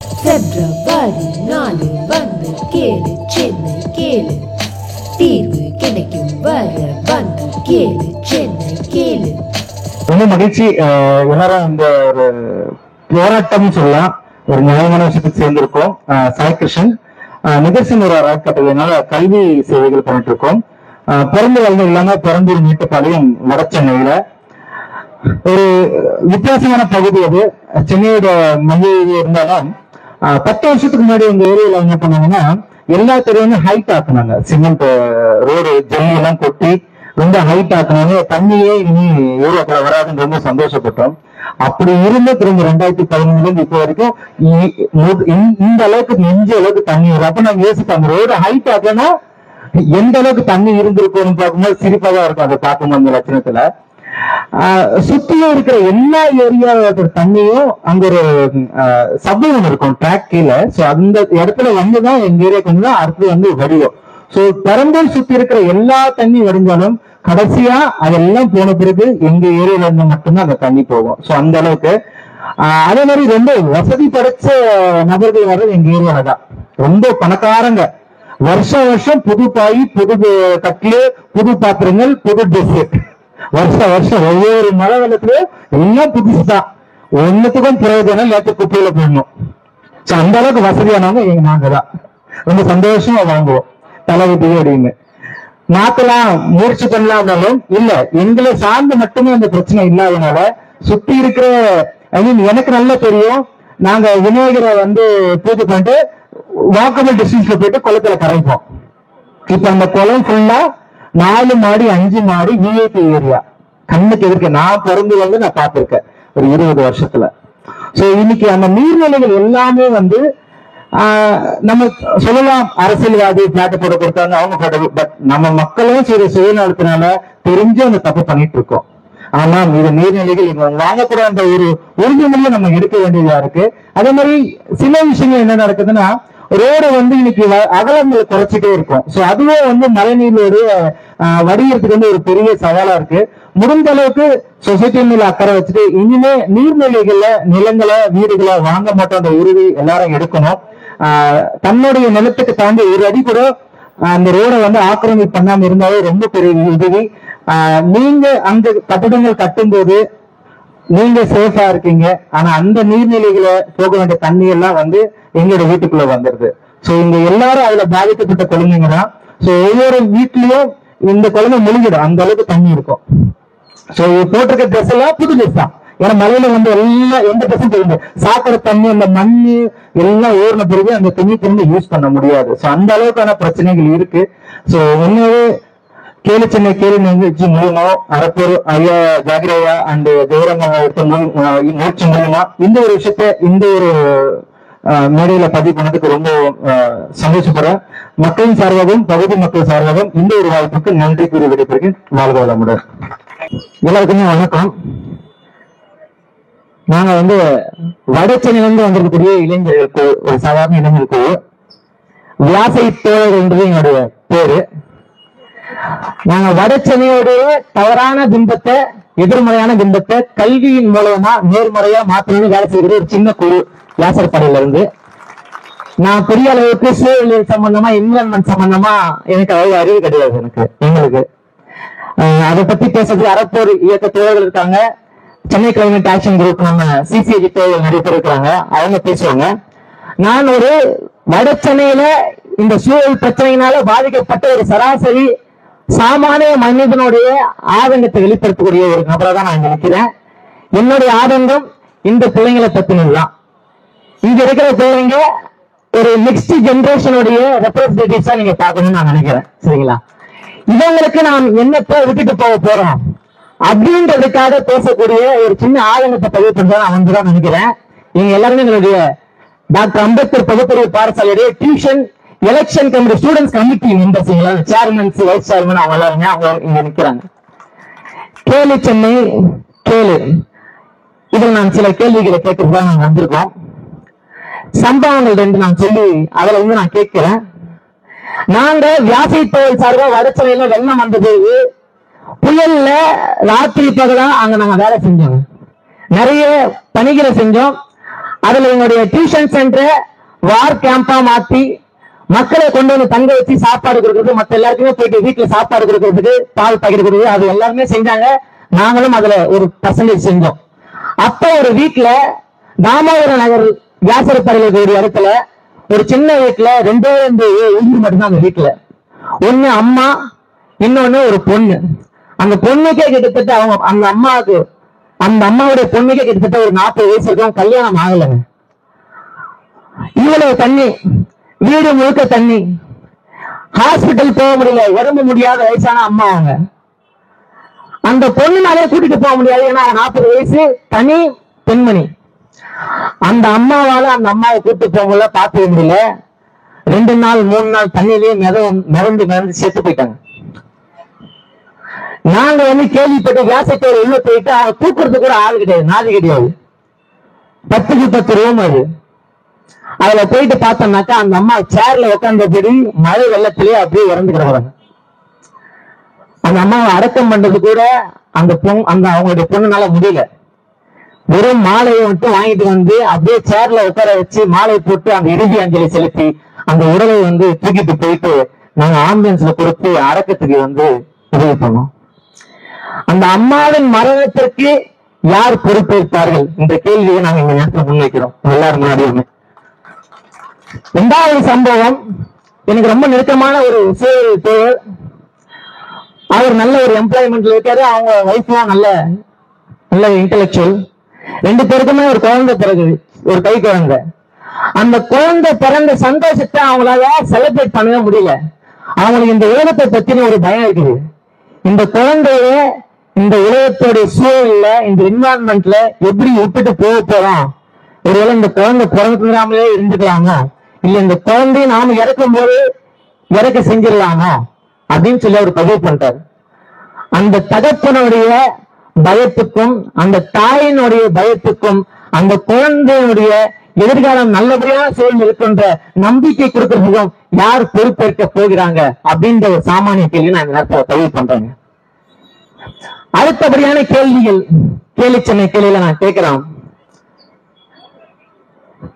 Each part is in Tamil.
பிப்ரவரி 4 வந்து கேளு சென்னை கேளு தீர்வு கிடைக்கும் வர வந்து கேளு சென்னை கேளு. ரொம்ப மகிழ்ச்சி. எல்லாரும் இந்த ஒரு போராட்டம் சொல்லலாம், ஒரு நியாயமான விஷயத்துக்கு சேர்ந்திருக்கோம். சாய் கிருஷ்ணன் நிகழ்ச்சி ஒரு அறக்கட்டளையினால கல்வி சேவைகள் பண்ணிட்டு இருக்கோம். பிறந்து வளர்ந்து இல்லாம பெரம்பூர் மேட்டுப்பாளையம் வட சென்னையில ஒரு வித்தியாசமான பகுதி. அது சென்னையோட மையம் இருந்தாலும் 10 வருஷத்துக்கு முன்னாடி இந்த ஏரியால என்ன பண்ணாங்கன்னா எல்லா தெருவுமே ஹைட் ஆக்குனாங்க. சிமெண்ட் ரோடு ஜல்லி எல்லாம் கொட்டி ரொம்ப ஹைட் ஆக்குனாங்க. தண்ணியே இனி ஏரியாக்குள்ள வராதுன்னு ரொம்ப சந்தோஷப்பட்டோம். அப்படி இருந்து திரும்ப 2011 இப்போ வரைக்கும் இந்த அளவுக்கு நெஞ்ச அளவுக்கு தண்ணி வரும். அப்ப நான் யோசிப்பேன், அந்த ரோடு ஹைட் ஆக்கனா எந்த அளவுக்கு தண்ணி இருந்திருக்கும்னு பார்க்கும்போது சிரிப்பா தான் இருக்கும் அதை பார்க்கும்போது. அந்த லட்சணத்துல சுத்தியும் இருக்கிற எல்லா ஏரியாவோட தண்ணியும் அங்க ஒரு சப்வே ஒன்று இருக்கும் ட்ராக் கீழே. சோ அந்த இடத்துல வந்துதான் எங்க ஏரியாவுக்கு வந்து அடுத்து வந்து வடியும். சோ பெரம்பூர் சுத்தி இருக்கிற எல்லா தண்ணி வடிஞ்சாலும் கடைசியா அதெல்லாம் போன பிறகு எங்க ஏரியால இருந்து மட்டும்தான் அந்த தண்ணி போகும். சோ அந்த அளவுக்கு அதே மாதிரி ரொம்ப வசதி படைச்ச நபர்கள் வர்றது எங்க ஏரியால தான். ரொம்ப பணக்காரங்க வருஷம் புது பாய், புது கட்லு, புது பாத்திரங்கள், புது ட்ரெஸ். வருஷம் ஒவ்வொரு மழை வெள்ளத்திலயும் எல்லாம் புதுசுதான். ஒன்னுத்துக்கும் பிரயோஜனம் நேற்று குப்பையில போடணும். அந்த அளவுக்கு வசதியானவங்க எங்க நாங்கதான். ரொம்ப சந்தோஷமா வாங்குவோம் தலைவீட்டு அப்படின்னு. மாத்தலாம் முயற்சி பண்ணலாம்னாலும் இல்ல, எங்களை சார்ந்து மட்டுமே அந்த பிரச்சனை இல்லாதனால சுத்தி இருக்கிற எனக்கு நல்லா தெரியும். நாங்க விநாயகரை வந்து பூஜை பண்ணிட்டு வாக்கபிள் டிஸ்டன்ஸ்ல போயிட்டு குளத்துல கரைப்போம். இப்ப அந்த குளம் ஃபுல்லா 4 மாடி 5 மாடி விஐபி ஏரியா. கண்ணுக்கு எதிர்க்க நான் பிறந்து வந்து நான் பார்த்திருக்கேன் ஒரு 20 வருஷத்துல. சோ இன்னைக்கு அந்த நீர்நிலைகள் எல்லாமே வந்து நம்ம சொல்லலாம் அரசியல்வாதி பிளாட் போட கொடுத்தாங்க அவங்க போட்டது. பட் நம்ம மக்களும் சரி சுயநலத்தினால தெரிஞ்சு அந்த தப்பு பண்ணிட்டு இருக்கோம். ஆனா இது நீர்நிலைகள் வாங்கக்கூட அந்த ஒரு உறுதிமொழியை நம்ம எடுக்க வேண்டியதா இருக்கு. அதே மாதிரி சில விஷயங்கள் என்ன நடக்குதுன்னா ரோடு வந்து இன்னைக்கு அகலங்களை குறைச்சிட்டே இருக்கும். சோ அதுவே வந்து மழை நீரோடு வடிகிறதுக்கு வந்து ஒரு பெரிய சவாலா இருக்கு. முடிந்த அளவுக்கு சொசைட்டி மேல அக்கறை வச்சுட்டு இனிமே நீர்நிலைகள்ல நிலங்களை வீடுகளை வாங்க மாட்டோம் அந்த உறுதி எல்லாரும் எடுக்கணும். தன்னுடைய நிலத்துக்கு தாண்டி ஒரு அடி கூட அந்த ரோடை வந்து ஆக்கிரமிப்பு பண்ணாம இருந்தாலே ரொம்ப பெரிய உதவி. நீங்க அங்க கட்டிடங்கள் கட்டும் போது நீங்க சேஃபா இருக்கீங்க. ஆனா அந்த நீர்நிலைகளை போக வேண்டிய தண்ணி எல்லாம் வந்து எங்களோட வீட்டுக்குள்ள வந்துருது. சோ இங்க எல்லாரும் அதுல பாதிக்கப்பட்ட குழந்தைங்க தான். சோ ஒவ்வொரு வீட்லயும் இந்த குழந்தை முழுகிடும், அந்த அளவுக்கு தண்ணி இருக்கும். சோ போட்டிருக்க ட்ரெஸ் எல்லாம் புது ட்ரெஸ் தான். ஏன்னா மழையில வந்து எல்லாம் எந்த ட்ரெஸ்ஸும் தெரியுது. சாப்பிட்ற தண்ணி அந்த மண்ணு எல்லாம் ஊர்ன பிறகு அந்த தண்ணி திரும்ப யூஸ் பண்ண முடியாது. சோ அந்த அளவுக்கான பிரச்சனைகள் இருக்கு. சோ உண்மையாவே கேளு சென்னை கேளு நிகழ்ச்சி மூலமா அரப்பூர் ஐயா ஜாகிரையா அண்ட் தேவரங்க முயற்சி மூலமா இந்த ஒரு விஷயத்த இந்த ஒரு மேடையில பதிவு பண்ணதுக்கு ரொம்ப சந்தோஷப்படுறேன். மக்களின் சார்பாகவும் பகுதி மக்கள் சார்பாகவும் இந்த ஒரு வாய்ப்புக்கு நன்றி கூறி விடைபெறுகிறேன். வாழ்க வளமுடன். எல்லாருக்குமே வணக்கம். நாங்க வந்து வட சென்னையிலிருந்து வந்திருக்கக்கூடிய இளைஞர்களுக்கு ஒரு சாதாரண இளைஞருக்கு வியாசை தோழர் என்றது என்னுடைய பேரு. நாங்க வட சென்னையுடைய தவறான பிம்பத்தை எதிர்மறையான பிம்பத்தை கல்வியின் மூலமா நேர்முறையா மாற்றணும்னு வேலை செய்கிற ஒரு சின்ன குழு வியாசர்படையில இருந்து. நான் பெரிய அளவுக்கு சூழலியல் சம்பந்தமா என்விரான்மெண்ட் சம்பந்தமா எனக்கு அவ்வளவு அறிவு கிடையாது. எங்களுக்கு அதை பத்தி பேசுறதுக்கு அரப்பூர் இயக்க தோழர்கள் இருக்காங்க. சென்னை கிளைமேட் ஆக்ஷன் குரூப் நம்ம சிசிஐ தோழர்கள் நிறைய பேர் இருக்கிறாங்க, அவங்க பேசுவாங்க. நான் ஒரு வட சென்னையில இந்த சூழல் பிரச்சனையினால பாதிக்கப்பட்ட ஒரு சராசரி சாமானிய மனிதனுடைய ஆதங்கத்தை வெளிப்படுத்தக்கூடிய ஒரு நபரை தான் நான் நினைக்கிறேன். என்னுடைய ஆதங்கம் இந்த பிள்ளைங்களை பத்தினதுதான். இங்க இருக்கிற பிள்ளைங்க ஒரு நெக்ஸ்ட் ஜெனரேஷனுடைய ரெப்ரஸன்டேட்டிவ்ஸா நீங்க பார்க்கணும்னு நான் நினைக்கிறேன். சரிங்களா? இவங்களுக்கு நாம் என்னத்தை விட்டுட்டு போக போறோம் அப்படின்றதுக்காக பேசக்கூடிய ஒரு சின்ன ஆதங்கத்தை பதிவு பண்றதை நான் வந்துதான் நினைக்கிறேன். இவங்க எல்லாருமே எங்களுடைய டாக்டர் அம்பேத்கர் பகுத்தறிவு பாடசாலையுடைய tuition election committee students committee members, chairmans vice chairman அவங்க எல்லாருமே அவங்க இங்க நிக்கிறாங்க. கேளு சென்னை கேளு, இதில் நான் சில கேள்விகளை கேட்கறதுதான் நாங்க வந்திருக்கோம். சம்பவங்கள் 2 நான் சொல்லி அதுல வந்து நான் கேட்கிறேன். நாங்க வியாசை தோழல் சார்பா வடச்சென்னையில வெள்ளம் வந்தது, புயல்ல ராத்திரி பகலா அங்க நாங்க வேலை செஞ்சோம், நிறைய பணிகளை செஞ்சோம். அதுல எங்களுடைய டியூஷன் சென்டர் வார் கேம்பா மாத்தி மக்களை கொண்டு வந்து தங்க வச்சு சாப்பாடு கொடுக்கறது, மத்த எல்லாருக்குமே போயிட்டு வீட்டுல சாப்பாடு கொடுக்கறதுக்கு, பால் பாக்கெட் கொடுக்குறது, அது எல்லாருமே செஞ்சாங்க. நாங்களும் அதுல ஒரு பர்சன்டேஜ் செஞ்சோம். அப்ப ஒரு வீட்டுல தாமோதர நகர் வியாசரப்படையில ஒரு இடத்துல ஒரு சின்ன வீட்டுல 2 உயிர் மட்டும்தான் அந்த வீட்டுல. ஒண்ணு அம்மா, இன்னொன்னு ஒரு பொண்ணு. அந்த பொண்ணுக்கே கிட்டத்தட்ட அந்த அம்மாவுடைய பொண்ணுக்கே கிட்டத்தட்ட ஒரு 40 வயசு இருக்கும், கல்யாணம் ஆகலைங்க. இவ்வளவு தண்ணி, வீடு முழுக்க தண்ணி, ஹாஸ்பிட்டல் போக முடியல, உடம்பு முடியாத வயசான அம்மா அவங்க. அந்த பொண்ணுனாலே கூட்டிட்டு போக முடியாது, ஏன்னா 40 வயசு, தனி பெண்மணி. அந்த அம்மாவால அந்த அம்மாவை கூட்டு போக முடியல, பார்க்க முடியல. 2 நாள் 3 நாள் தண்ணியிலேயே மிதந்து செத்து போயிட்டாங்க. நாங்க கேள்விப்பட்ட வியாசத்தோடு உள்ள போயிட்டு அவங்க தூக்குறது கூட ஆள் கிடையாது, நாதி கிடையாது. 10க்கு 10 ரூம் அது. அதுல போயிட்டு பார்த்தோம்னாக்கா அந்த அம்மா சேர்ல உட்கார்ந்தபடி மழை வெள்ளத்திலேயே அப்படியே இறந்து கிடக்குறாங்க. அந்த அம்மாவை அடக்கம் பண்றது கூட அந்த அவங்களுடைய பொண்ணுனால முடியல. வெறும் மாலையை மட்டும் வாங்கிட்டு வந்து அப்படியே சேர்ல உட்கார வச்சு மாலை போட்டு அந்த இறுதி அஞ்சலி செலுத்தி அந்த உடலை தூக்கிட்டு போயிட்டு நாங்க ஆம்புலன்ஸ்ல கொடுத்து அடக்கத்துக்கு உதவி பண்ணோம். அந்த அம்மாவின் மரணத்திற்கு யார் பொறுப்பேற்பார்கள் என்ற கேள்வியை நாங்க இந்த நேரத்தில் முன்வைக்கிறோம் எல்லாரும் முன்னாடியுமே. 2வது சம்பவம், எனக்கு ரொம்ப நெருக்கமான ஒரு தோழர். அவர் நல்ல ஒரு எம்ப்ளாய்மெண்ட்ல இருக்காரு, அவங்க ஒய்ஃபும் நல்ல இன்டெலெக்சுவல். 2 பேருக்குமே ஒரு குழந்தை பிறகுது, ஒரு கை குழந்தை. அந்த குழந்தை பிறந்த சந்தோஷத்தை அவங்களால செலிப்ரேட் பண்ணவே முடியல. அவங்களுக்கு இந்த உலகத்தை பத்தின ஒரு பயம் இருக்குது. இந்த குழந்தைய இந்த உலகத்தோடைய சூழல்ல, இந்த என்வாரன்மெண்ட்ல எப்படி விட்டுட்டு போறோம்? ஒருவேளை இந்த குழந்தை பிறந்துடாமலே இருந்துக்கலாமா, இல்ல இந்த குழந்தைய நாம இறக்கும் போது இறக்க செஞ்சிடலாமா அப்படின்னு சொல்லி அவர் பதிவு பண்றாரு. அந்த தகப்பனுடைய பயத்துக்கும் அந்த தாயினுடைய பயத்துக்கும் அந்த குழந்தையினுடைய எதிர்காலம் நல்லபடியான சூழல் இருக்கின்ற நம்பிக்கை கொடுக்கறதுக்கும் யார் பொறுப்பேற்க போகிறாங்க அப்படின்ற ஒரு சாமானிய கேள்வி நான் இந்த நேரத்தில் பதிவு பண்றேங்க. அடுத்தபடியான கேள்விகள் கேலிச்சென்னை கேள்வியில நான் கேட்கிறேன்.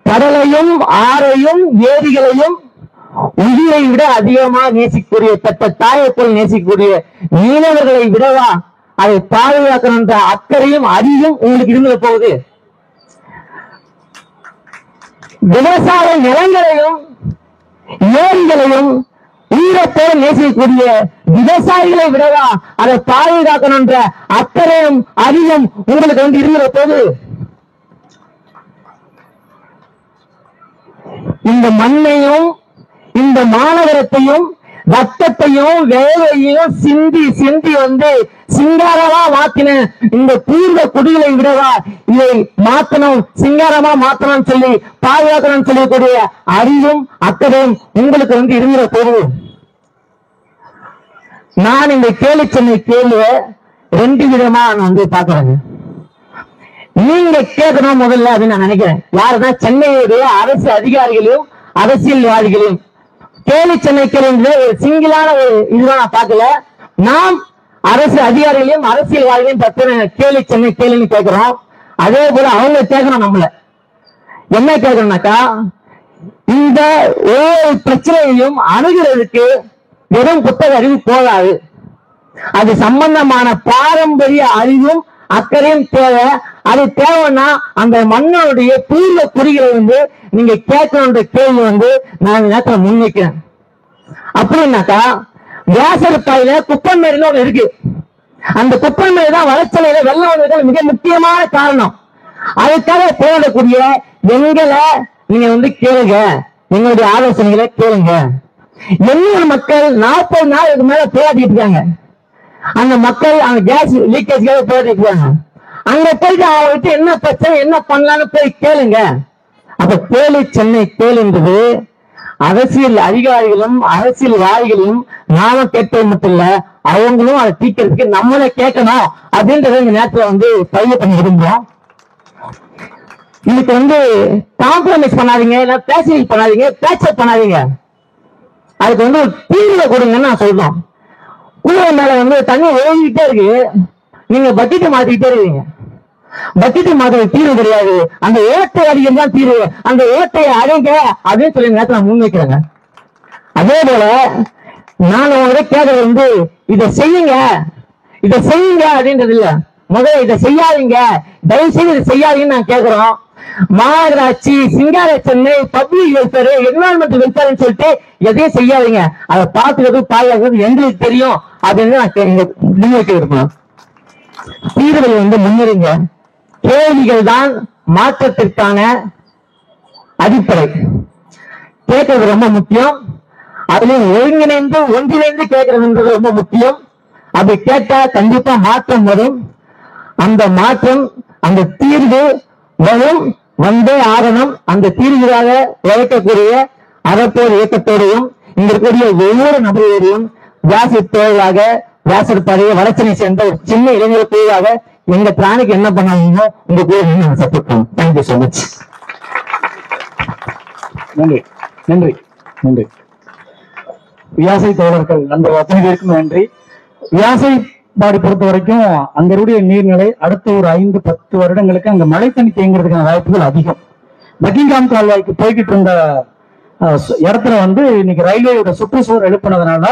கடலையும் ஆறையும் ஏரிகளையும் உயிரை விட அதிகமா நேசிக்கக்கூடிய, பெற்ற தாயை போல் நேசிக்கக்கூடிய மீனவர்களை விடவா அதை பாதுகாக்கணுன்ற அக்கறையும் அறிவும் உங்களுக்கு இருந்துட போகுது? விவசாய நிலங்களையும் ஏரிகளையும் உயிரத்தோடு நேசிக்கக்கூடிய விவசாயிகளை விடவா அதை பாதுகாக்கணுன்ற அக்கறையும் அறிவும் உங்களுக்கு இருந்துட போகுது? இந்த மண்ணையும் இந்த மாநகரத்தையும் ரத்தத்தையும் வேலையையும் சிந்தி சிங்காரமா மாத்தின இந்த பூர்வ குடிகளை விடவா இதை மாத்தணும், சிங்காரமா மாத்தணும் சொல்லி பாதுகாக்கணும் சொல்லக்கூடிய அறிவும் அக்கறையும் உங்களுக்கு இருந்துட போகுது? நான் இந்த கேலிச்சென்னை கேள்வியை 2 விதமா நான் பாக்குறேங்க. நீங்க கேட்கணும் முதல்ல அப்படின்னு நான் நினைக்கிறேன். யாருன்னா சென்னையுடைய அரசு அதிகாரிகளையும் அரசியல்வாதிகளையும். கேலிச்சென்னை கேள்வி ஒரு சிங்கிளான ஒரு இதுதான் நான் பார்க்கல. நாம் அரசு அதிகாரிகளையும் அரசியல்வாதிகளையும் பத்தின கேலிச்சென்னை கேள்வின்னு கேட்கிறோம். அதே போல அவங்க கேட்கணும் நம்மள. என்ன கேட்கணும்னாக்கா, இந்த ஒவ்வொரு பிரச்சனையையும் அணுகிறதுக்கு வெறும் புத்தக அறிவு போதாது, அது சம்பந்தமான பாரம்பரிய அறிவும் அக்கறையும் தேவை. அது தேவைன்னா அந்த மண்ணனுடைய பூர்வ குறிகளை நீங்க கேட்கணுன்ற கேள்வி நான் நேரத்தில் முன்வைக்கிறேன். அப்படின்னாக்கா, வியாசரப்பாயில குப்பன்மேடுன்னு ஒண்ணு இருக்கு. அந்த குப்பன்மேடு தான் வளர்ச்சலையில வெள்ளம் வந்ததுக்கு மிக முக்கியமான காரணம். அதுக்காக போராடக்கூடிய எங்களை நீங்க கேளுங்க, எங்களுடைய ஆலோசனைகளை கேளுங்க. எண்ணூர் மக்கள் 40 நாளுக்கு மேல போராடிட்டு இருக்காங்க. அந்த மக்கள் அந்த கேஸ் லீக்கேஜ்காக போராடிட்டு இருக்காங்க. அங்க போயிட்டு அவங்ககிட்ட என்ன பிரச்சனை, என்ன பண்ணலான்னு போய் கேளுங்க. அப்ப கேலிச்சென்னை கேளுன்றது அரசியல் அதிகாரிகளும் அரசியல்வாதிகளும் நாம கேட்பது மட்டும் இல்ல, அவங்களும் அதை தீர்க்கிறதுக்கு நம்மளே கேட்கணும் அப்படின்றத இந்த நேரத்துல பதிவு பண்ணி விரும்புறோம். இதுக்கு காம்ப்ரமைஸ் பண்ணாதீங்க, இல்ல பேசிங் பண்ணாதீங்க, பேச்சப் பண்ணாதீங்க. அதுக்கு ஒரு தீர்வை கொடுங்கன்னு நான் சொல்றோம். கூரை மேல தண்ணி ஓடிக்கிட்டே இருக்கு, நீங்க பக்கெட்டை மாத்திக்கிட்டே இருக்கீங்க. பட்ஜெட் மாற்ற தீர்வு கிடையாது, அந்த ஓட்டை அதிகம் தான் தீர்வு. அந்த ஓட்டையை அடைங்க அப்படின்னு சொல்லி நேரத்தில் நான் முன்வைக்கிறேங்க. அதே போல நான் உங்கள்கிட்ட கேட்கறது வந்து இதை செய்யுங்க அப்படின்றது இல்ல, முதல்ல இதை செய்யாதீங்க, தயவு செய்து இதை செய்யாதீங்கன்னு நான் கேட்கிறோம். மாநகராட்சி, சிங்கார சென்னை, பப்ளிக் வெல்ஃபேர், என்வரான்மெண்டல் வெல்ஃபேர்னு சொல்லிட்டு எதையும் செய்யாதீங்க, அதை பார்த்துக்கிறது பாதுகாக்கிறது எங்களுக்கு தெரியும் அப்படின்னு நான் முன்வைக்க விரும்பணும். தீர்வுகள் வந்து முன்னுரிங்க. கேள்விகள் தான் மாற்றத்திற்கான அடிப்படை. கேட்கறது ரொம்ப முக்கியம். அதுலயும் ஒன்றிணைந்து கேட்கறதுன்றது ரொம்ப முக்கியம். அப்படி கேட்டா கண்டிப்பா மாற்றம் வரும். அந்த மாற்றம், அந்த தீர்வு வரும், வந்தே ஆகணும். அந்த தீர்வுகளாக உழைக்கக்கூடிய அறப்போர் இயக்கத்தோடையும் இங்க இருக்கக்கூடிய ஒவ்வொரு நபர்களையும் வியாசர் தேவையாக, வியாசர் பழைய வளர்ச்சியை சேர்ந்த ஒரு சின்ன இளைஞர் குழுவாக எங்க பிராணிக்கு என்ன பண்ணாங்களோ உங்க கூட சப்போர்ட் பண்ணுவோம். Thank you so much. நன்றி நன்றி நன்றி. வியாசை தோழர்கள் நண்பர்கள் அத்தனை பேருக்கும் நன்றி. வியாசை பாடி பொறுத்த வரைக்கும் அங்க இருக்கக்கூடிய நீர்நிலை அடுத்த ஒரு 5-10 வருடங்களுக்கு அங்க மழை தண்ணி தேங்குறதுக்கான வாய்ப்புகள் அதிகம். பக்கிங்ஹாம் கால்வாய்க்கு போய்கிட்டு இருந்த இடத்துல வந்து இன்னைக்கு ரயில்வேயோட சுற்றுச்சுவர் எழுப்பினதுனால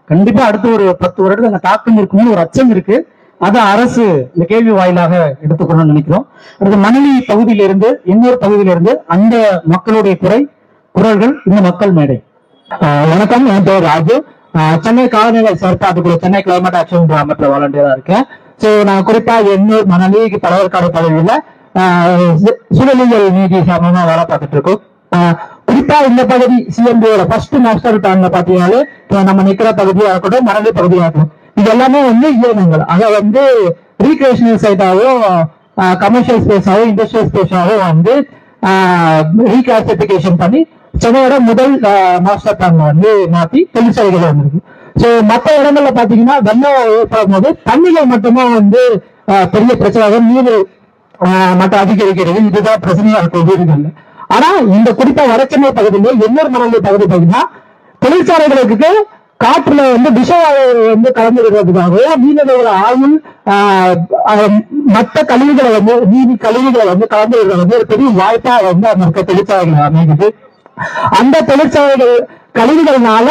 கண்டிப்பா அடுத்த ஒரு 10 வருடத்துக்கு அங்க தாக்கம் இருக்கும்னு ஒரு அச்சம் இருக்கு. அதை அரசு இந்த கேள்வி வாயிலாக எடுத்துக்கணும்னு நினைக்கிறோம். அடுத்து மணலி பகுதியிலிருந்து இன்னொரு பகுதியிலிருந்து அந்த மக்களுடைய குரல்கள் இந்த மக்கள் மேடை. வணக்கம், என் பேர் ராஜு. சென்னை காலநிலை செயற்பாட்டுக்குள்ள சென்னை கிளைமேட் ஆக்ஷன் அமைப்புல வாலண்டியரா இருக்கேன். சோ நான் குறிப்பா எண்ணூர், மணலி, பழவர்காடு பகுதியில சூழலியல் நீதி சமமா வேலை பார்த்துட்டு இருக்கோம். குறிப்பா இந்த பகுதி சிஎம்பியோட ஃபர்ஸ்ட் மாஸ்டர் பிளான்ல பாத்தீங்கன்னா நம்ம நிக்கிற பகுதியா இருக்கட்டும், மணலி பகுதியா இருக்கட்டும், இது எல்லாமே வந்து இயக்கங்கள். அதை வந்து ரீக்ரியேஷனல் சைட்டாவும் கமர்ஷியல் ஸ்பேஸாவும் இண்டஸ்ட்ரியல் ஸ்பேஸாவும் வந்து ரீகிளாசிபிகேஷன் பண்ணி சென்னையோட முதல் மாஸ்டர் பிளான் வந்து மாத்தி தொழிற்சாலைகள் வந்திருக்கு. சோ மற்ற இடங்கள்ல பாத்தீங்கன்னா வெள்ளம் ஏற்படும் போது தண்ணிகள் மட்டுமே வந்து பெரிய பிரச்சனை, நீர் மட்டம் அதிகரிக்கிறது, இதுதான் பிரச்சனையா இருக்கும் வீடுகள்ல. ஆனா இந்த குறிப்பா வடசென்னை பகுதியில எண்ணூர் மணலி பகுதி பாத்தீங்கன்னா தொழிற்சாலைகளுக்கு காற்றுல வந்து விஷவாயு வந்து கலந்துடுறதுக்காகவும் நீர்நிலைகளை ஆயும் மற்ற கழிவுகளை வந்து நீதி கழிவுகளை வந்து கலந்துடுறது வந்து ஒரு பெரிய வாய்ப்பா வந்து அங்க இருக்க தொழிற்சாலைகள் அமைக்குது. அந்த தொழிற்சாலைகள் கழிவுகள்னால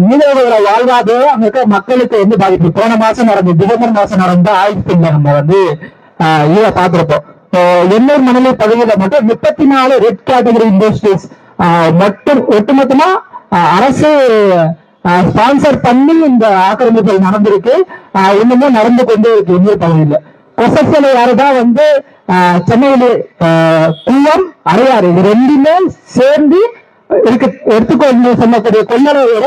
மீனவர்களோட வாழ்வாதாரம் அங்க இருக்க மக்களுக்கு வந்து பாதிப்பு. போன மாசம் டிசம்பர் மாசம் நடந்த ஆய்வு நம்ம வந்து இதை பார்த்திருப்போம். எண்ணூர் மணலி பகுதியில மட்டும் 34 ரெட் கேட்டகரி இண்டஸ்ட்ரீஸ் மட்டும் ஒட்டுமொத்தமா அரசு ஸ்பான்சர் பண்ணி இந்த ஆக்கிரமிப்புகள் நடந்திருக்கு. இன்னமும் நடந்து கொண்டே இருக்கு. எண்ணூர் பகுதியில கொசஸ்தலை யாருதான் வந்து சென்னையிலே குளம், அடையாறு இது ரெண்டுமே சேர்ந்து எடுத்துக்கொண்டு சொல்லக்கூடிய கொள்ளளவோட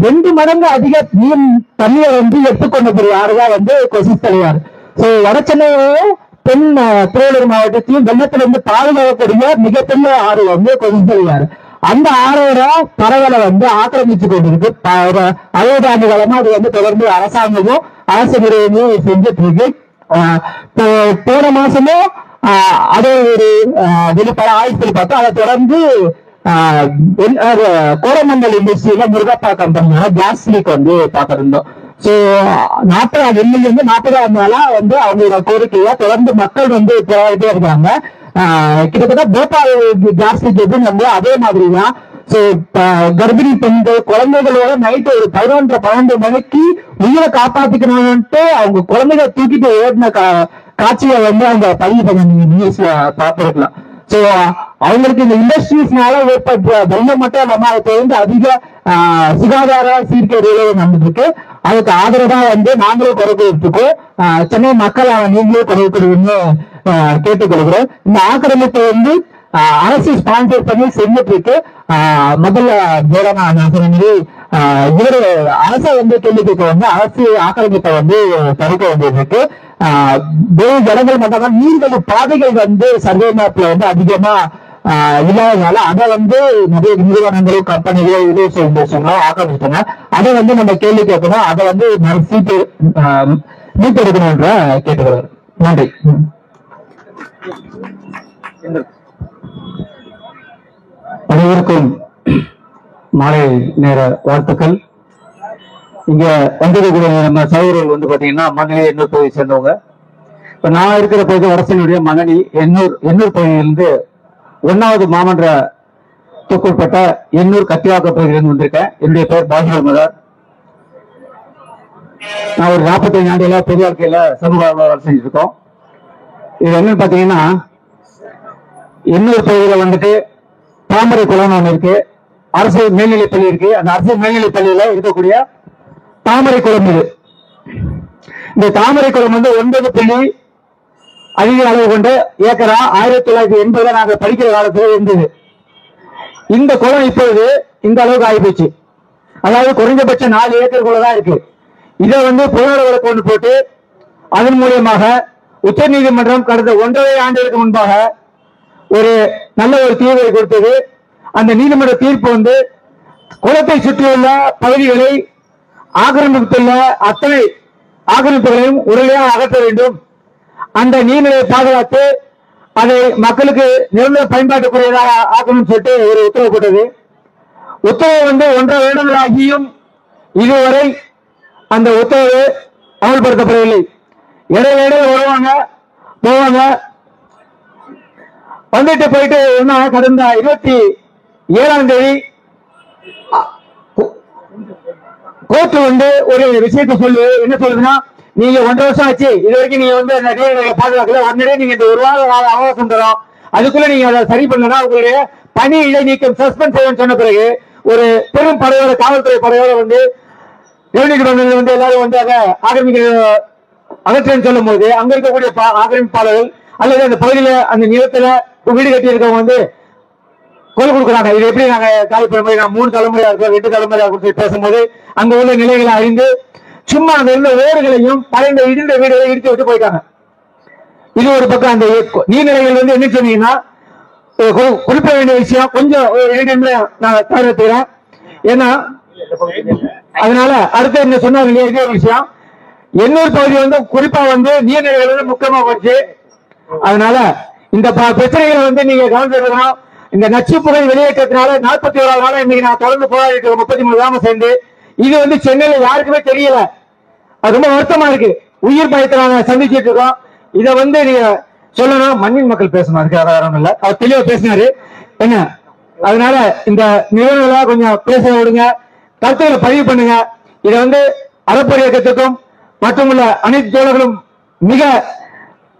2 மடங்கு அதிக நீர் தண்ணியை வந்து எடுத்துக்கொண்டக்கூடிய ஆறுதான் வந்து கொசஸ்தலையாறு. சோ வட சென்னையிலேயே திருவள்ளூர் மாவட்டத்தையும் வெள்ளத்துல இருந்து பாதுகாக்கக்கூடிய மிகப்பெரிய ஆறு வந்து கொசஸ்தலையாறு. அந்த ஆறோட பரவலை வந்து ஆக்கிரமிச்சு கொண்டிருக்கு. 60 ஆண்டு காலமா அது வந்து தொடர்ந்து அரசாங்கமும் அரசு நிறுவனமும் செஞ்சுட்டு இருக்கு. போன மாசமும் அதே ஒரு வெளிப்பட ஆய்வு பார்த்தோம். அதை தொடர்ந்து கோரமண்டல் இண்டஸ்ட்ரியில முருகப்பா கம்பெனியோட கேஸ் லீக் வந்து பார்த்திருந்தோம். சோ 40 நாளா வந்து அவங்களோட கோரிக்கையா தொடர்ந்து மக்கள் வந்து போராடிட்டே இருக்காங்க. கிட்டத்தட்ட போபால் கேஸ் லீக் எதுவும் வந்து அதே மாதிரிதான். சோ கர்ப்பிணி பெண்கள் குழந்தைகளோட நைட்டு ஒரு 11-12 மணிக்கு உயிரை காப்பாத்திக்கணும்ட்டு அவங்க குழந்தைகளை தூக்கிட்டு ஓடின காட்சியை வந்து அவங்க பதிவு பண்ண நீங்க நியூஸ்ல பார்த்திருக்கலாம். சோ அவங்களுக்கு இந்த இண்டஸ்ட்ரீஸ்னால ஏற்பட்ட வெள்ளம் மட்டும் இல்லாம அதை தொடர்ந்து அதிக சுகாதார சீர்கேடுகளும் நடந்துட்டு இருக்கு. அதுக்கு ஆதரவா வந்து நாங்களும் குறை கொடுத்துருக்கோம். சென்னை மக்கள் நீங்களும் குறை கொடுன்னு கேட்டுக்கொள்கிறோம். இந்த ஆக்கிரமிப்பை வந்து அரசு ஸ்பான்சர் பண்ணி செஞ்சுட்டு இருக்கு. முதல்ல நான் சொன்ன மாதிரி இவரு அரசை வந்து கேள்வி கேட்க வந்து அரசு ஆக்கிரமிப்பை வந்து தடுக்க வேண்டியது இருக்கு. ஜனங்கள் மட்டும் நீர்வழி பாதைகள் வந்து சர்வே மேப்ல வந்து அதிகமா இல்லாதனால அதை வந்து நிறைய நிறுவனங்களும் கம்பெனிகளோ இண்டஸ்ட்ரிகளோ ஆக்கிரமிச்சிட்டாங்க. அதை வந்து நம்ம கேள்வி கேட்கணும். அதை வந்து மீட்டெடுக்கணும்ன்ற கேட்டுக்கிறார். நன்றி. அனைவருக்கும் மாலை நேர வாழ்த்துக்கள். இங்க வந்திருக்கிற நம்ம சகோதரர்கள் வந்து பாத்தீங்கன்னா மகளிர் எண்ணூர் பகுதியை சேர்ந்தவங்க. இப்ப நான் இருக்கிற பகுதி அரசினுடைய மணலி எண்ணூர் பகுதியிலிருந்து 1வது மாமன்ற தொக்குட்பட்ட எண்ணூர் கத்திவாக்க பகுதியிலிருந்து வந்திருக்கேன். என்னுடைய பேர் பாஜக மதார். நான் ஒரு 45 ஆண்டுகளா பெரிய வாழ்க்கையில சமூக வேலை செஞ்சுட்டு இருக்கோம். இது என்னன்னு பாத்தீங்கன்னா, எண்ணூர் பகுதியில வந்துட்டு தாமரை குளம்னு ஒண்ணு இருக்கு, அரசு மேல்நிலைப்பள்ளி இருக்கு. அந்த அரசு மேல்நிலைப்பள்ளியில இருக்கக்கூடிய தாமரை குளம் இது. இந்த தாமரை குளம் வந்து 9 புள்ளி அதிக அளவு கொண்டு ஏக்கரா 1980 நாங்க படிக்கிற காலத்துல இருந்தது. இந்த குளம் இப்போது இந்த அளவுக்கு ஆகிப்போச்சு. அதாவது குறைஞ்சபட்சம் 4 ஏக்கர் குளம் இருக்கு. இதை வந்து புலனாய்வு வழக்கு கொண்டு போட்டு அதன் மூலியமாக உச்ச நீதிமன்றம் கடந்த 1.5 ஆண்டுகளுக்கு முன்பாக ஒரு நல்ல ஒரு தீர்வை கொடுத்தது. அந்த நீதிமன்ற தீர்ப்பு வந்து குளத்தை சுற்றியுள்ள பகுதிகளை ஆக்கிரமித்துள்ள அத்தனை ஆக்கிரமிப்புகளையும் உடனடியாக அகற்ற வேண்டும், அந்த நீர்நிலையை பாதுகாத்து அதை மக்களுக்கு நிரந்தர பயன்பாட்டுக்குரியதாக ஆக்கணும்னு சொல்லிட்டு ஒரு உத்தரவு போட்டது. உத்தரவு வந்து 1.5 வருடங்கள் ஆகியும் இதுவரை அந்த உத்தரவு அமல்படுத்தப்படவில்லை. இடையில வருவாங்க போவாங்க, வந்துட்டு போயிட்டு கடந்த 27ஆம் தேதி கோர்ட் வந்து ஒரு விஷயத்தை என்ன சொல்லுதுன்னா, நீங்க 1.5 வருஷம் ஆச்சு, இது வரைக்கும் நீங்க வந்து அந்த நீர்நிலையை பாதுகாக்கல, உடனே நீங்க இந்த 1 வார அவகாசம் தரோம், அதுக்குள்ள நீங்க அதை சரி பண்ணா உங்களுடைய பணி இடைநீக்கம் சஸ்பெண்ட் செய்யணும்னு சொன்ன பிறகு ஒரு பெரும் படையோட காவல்துறை படையோட வந்து ரெவன்யூ டிபார்ட்மெண்ட் வந்து எல்லாரும் வந்து அதை அகற்றன்னு சொல்லும் போது அங்க இருக்கக்கூடிய ஆக்கிரமிப்பாளர்கள் அல்லது அந்த பகுதியில அந்த நிலத்துல வீடு கட்டி இருக்கவங்க வந்து கொலை கொடுக்குறாங்க. இது எப்படி நாங்க காலப்பழமை 3 தலைமுறையா இருக்கோம் 2 தலைமுறையா சொல்லி பேசும்போது அங்க உள்ள நிலைகளை அறிந்து சும்மா அங்க இருந்த ஓடுகளையும் பழைய இடிந்த வீடுகளை இடித்து விட்டு போயிட்டாங்க. இது ஒரு பக்கம். அந்த நீர்நிலைகள் வந்து என்ன சொன்னீங்கன்னா, குறிப்பிட வேண்டிய விஷயம் கொஞ்சம் 2 நிமிடம் நான் தவிர்த்துக்கிறேன். ஏன்னா அதனால அடுத்து என்ன சொன்னாங்க இல்லையா, இதே ஒரு விஷயம். எண்ணூர் பகுதி வந்து குறிப்பா வந்து நீர்நிலைகள் வந்து முக்கியமா போச்சு. அதனால இந்த பிரச்சனைகளை வந்து நீங்க கவனிச்சிருக்கணும். இந்த நச்சு புகை வெளியேற்றத்தினால 41வது நாள் இன்னைக்கு நான் தொடர்ந்து போராடிட்டு 33 கிராமம் சேர்ந்து, இது வந்து சென்னையில யாருக்குமே தெரியல. அது ரொம்ப வருத்தமா இருக்கு. உயிர் பயத்தை நாங்க சந்திச்சிட்டு இருக்கோம். இதை வந்து நீங்க சொல்லணும். மண்ணின் மக்கள் பேசணும், அதுக்கு யாரும் இல்ல, அவர் தெளிவா பேசினாரு என்ன. அதனால இந்த நிறுவனங்களா கொஞ்சம் பேச விடுங்க, கருத்துக்களை பதிவு பண்ணுங்க. இதை வந்து அறப்பொரு இயக்கத்துக்கும் மட்டுமல்ல அனைத்து தோழர்களும் மிக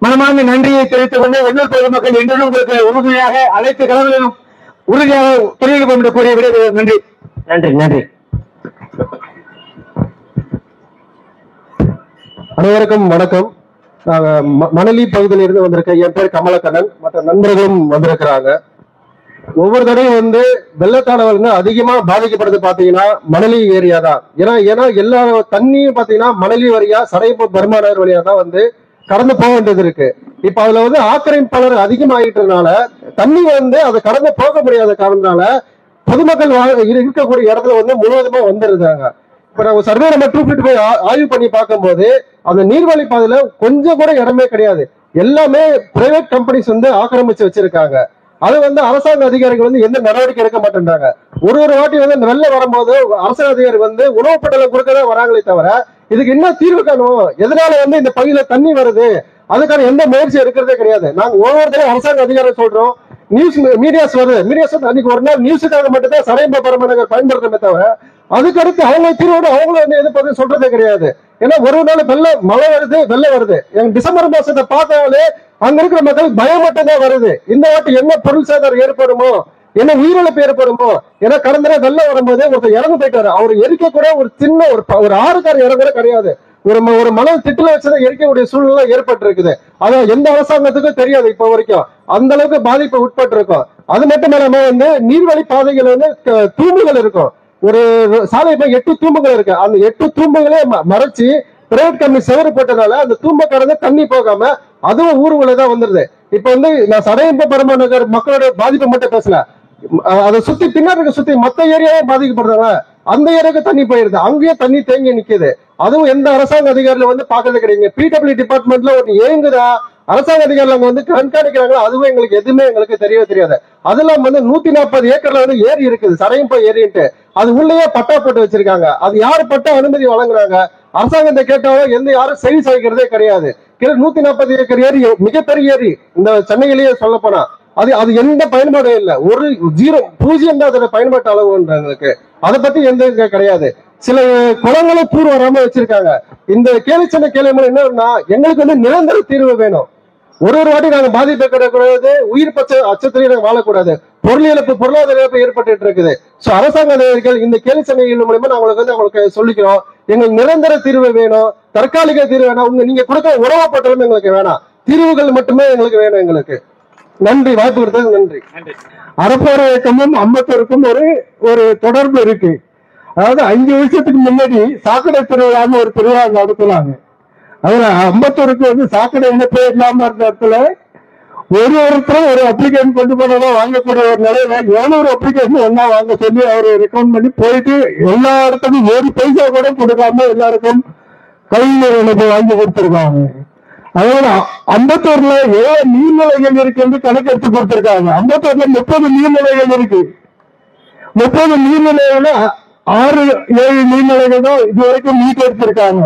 மனமார்ந்த நன்றியை தெரிவித்துக் கொண்டு எண்ணூர் பொதுமக்கள் என்றும் உங்களுக்கு உறுதுணையாக அனைத்து கலவர்களும் உறுதியாக தெரிவிக்க கூடிய விட நன்றி நன்றி நன்றி. அனைவருக்கும் வணக்கம். நாங்க மணலி பகுதியில் இருந்து வந்திருக்கேன். என் பேர் கமலக்கண்ணன், மற்ற நண்பர்களும் வந்திருக்கிறாங்க. ஒவ்வொரு தடையும் வந்து வெள்ளத்தால வந்து அதிகமா பாதிக்கப்படுது பாத்தீங்கன்னா மணலி ஏரியா தான். ஏன்னா எல்லா தண்ணியும் பாத்தீங்கன்னா மணலி வழியா சடையப்பூர் பெருமாநகர் வழியா தான் வந்து கடந்து போக வேண்டியது இருக்கு. இப்ப அதுல வந்து ஆக்கிரமிப்பாளர் அதிகமாகிட்டதுனால தண்ணி வந்து அதை கடந்து போக முடியாத காரணத்தினால பொதுமக்கள் இருக்கக்கூடிய இடத்துல வந்து முழுவதுமா வந்துருந்தாங்க. இப்ப நம்ம சர்வே நம்பர் 250 போய் ஆய்வு பண்ணி பார்க்கும்போது அந்த நீர்வழி பாதையில கொஞ்சம் கூட இடமே கிடையாது. எல்லாமே பிரைவேட் கம்பெனிஸ் வந்து ஆக்கிரமிச்சு வச்சிருக்காங்க. அது வந்து அரசாங்க அதிகாரிகள் வந்து எந்த நடவடிக்கை எடுக்க மாட்டேன்றாங்க. ஒரு வாட்டி வந்து இந்த வெள்ளம் வரும்போது அரசாங்க அதிகாரி வந்து உணவு பட்டலம் கொடுக்கதான் வராங்களே தவிர இதுக்கு என்ன தீர்வு காணும், எதனால வந்து இந்த பகுதியில தண்ணி வருது அதுக்கான எந்த முயற்சி எடுக்கிறதே கிடையாது. நாங்க ஒவ்வொருத்தரையும் அரசாங்க அதிகாரி சொல்றோம், மீடியாஸ் வருது, மீடியாஸ் வந்து அன்னைக்கு ஒரு நாள் நியூஸுக்காக மட்டும்தான் சடையப்பூர் பெருமாநகர் பயன்படுத்துறமே தவிர அதுக்கடுத்து அவங்க தீர்வோடு அவங்களும் வந்து எது பத்தி சொல்றதே கிடையாது. ஏன்னா ஒரு நாள் மழை வருது வெள்ளம் வருது, எங்க டிசம்பர் மாசத்தை பார்த்தாலே அங்க இருக்கிற மக்களுக்கு பயம் மட்டும் தான் வருது. இந்த வாட்டி என்ன பொருள் சேதாரம் ஏற்படுமோ, என்ன உயிரிழப்பு ஏற்படுமோ. ஏன்னா கடந்த வெள்ளம் வரும்போது ஒருத்தர் இறந்து போயிட்டாரு, அவர் எரிக்க கூட ஒரு சின்ன ஒரு ஆறுக்கார இடம் கூட கிடையாது. ஒரு மணல் திட்டுல வச்சுதான் எரிக்கக்கூடிய சூழ்நிலை ஏற்பட்டு இருக்குது. அதான் எந்த அரசாங்கத்துக்கும் தெரியாது இப்ப வரைக்கும். அந்த அளவுக்கு பாதிப்பு உட்பட்டு இருக்கும். அது மட்டும் இல்லாம வந்து நீர்வழி பாதைகள் வந்து தூம்புகள் இருக்கும். ஒரு சாலை 8 தூம்புகள் இருக்கு. அந்த 8 தூம்புகளே மறைச்சு பிரைவேட் கம்பெனி செவரு போட்டதால அந்த தூம்ப கடந்து தண்ணி போகாம அதுவும் ஊருக்குள்ளதான் வந்துருது. இப்ப வந்து நான் சடையப்பூர் பெருமாநகர் மக்களோட பாதிப்பை மட்டும் பேசல, அதை சுத்தி பின்னாடி சுத்தி மத்த ஏரியாவே பாதிக்கப்படுறாங்க. அந்த ஏரியாவுக்கு தண்ணி போயிருது, அங்கேயே தண்ணி தேங்கி நிக்குது. அதுவும் எந்த அரசாங்க அதிகாரிகள் வந்து பாக்குறது கிடையாது. பிடபிள்யூ டிபார்ட்மெண்ட்ல ஒரு ஏங்குதா அரசாங்க அதிகாரிகள் அங்க வந்து கண்காணிக்கிறாங்களோ அதுவும் எங்களுக்கு எதுவுமே எங்களுக்கு தெரியவே தெரியாது. அதெல்லாம் வந்து 140 ஏக்கர்ல வந்து ஏரி இருக்குது, சடையப்பூர் ஏரின்ட்டு. அது உள்ளேயே பட்டா போட்டு வச்சிருக்காங்க. அது யாரு பட்டா அனுமதி வழங்குறாங்க? அரசாங்கத்தை கேட்டாலும் யாரும் செவி சாய்க்கிறதே கிடையாது. 140 ஏக்கர் ஏரி, மிகப்பெரிய ஏரி இந்த சென்னையிலேயே சொல்ல போனா. அது எந்த பயன்பாடும் இல்லை, ஒரு 0 தான் அதோட பயன்பாட்டு அளவுன்றவங்களுக்கு. அதை பத்தி எந்த கிடையாது. சில குளங்களும் தூர் வராம வச்சிருக்காங்க. இந்த கேலிச்சென்னை கேள்வி மூலம் என்னன்னா, எங்களுக்கு நிரந்தர தீர்வு வேணும். ஒரு வாட்டி நாங்க பாதிப்பு கிடைக்கூடாது, உயிர் அச்சத்திலேயே நாங்க வாழக்கூடாது. பொருள் இழப்பு, பொருளாதார இழப்பு ஏற்பட்டு இருக்குது. சோ அரசாங்க அதிகாரிகள் இந்த கேலிச்சென்னை மூலமா நான் உங்களுக்கு சொல்லிக்கிறோம், எங்களுக்கு நிரந்தர தீர்வு வேணும், தற்காலிக தீர்வு வேணும். நீங்க கொடுக்க உறவு பட்டாலும் எங்களுக்கு வேணாம், தீர்வுகள் மட்டுமே எங்களுக்கு வேணும். எங்களுக்கு நன்றி, வாய்ப்பு கொடுத்தது நன்றி. அறப்போர் இயக்கமும் அம்பத்தூருக்கும் ஒரு தொடர்பு இருக்கு. அதாவது 5 வருஷத்துக்கு முன்னாடி சாக்கடை திருவிழான்னு ஒரு திருவிழா நடத்துனாங்க. அதுல அம்பத்தூருக்கு சாக்கடை இணைப்பே இல்லாம இருந்த இடத்துல ஒருத்தரும் ஒரு அப்ளிகேஷன் கொண்டு போனதான் வாங்கக்கூடிய ஒரு நிலையில 700 அப்ளிகேஷன் ஒன்னா வாங்க சொல்லி அவரு ரெக்கமெண்ட் பண்ணி போயிட்டு எல்லா இடத்துக்கும் 1 பைசா கூட கொடுக்காம எல்லாருக்கும் கழிவுநீர் இணைப்பு வாங்கி கொடுத்திருக்காங்க. அதோட அம்பத்தூர்ல எவ்வளவு நீர்நிலைகள் இருக்கு என்று கணக்கெடுத்து கொடுத்திருக்காங்க. அம்பத்தூர்ல 30 நீர்நிலைகள் இருக்கு. 30 நீர்நிலைகள்ல 6-7 நீர்நிலைகள் தான் இது வரைக்கும் மீட்டு எடுத்திருக்காங்க.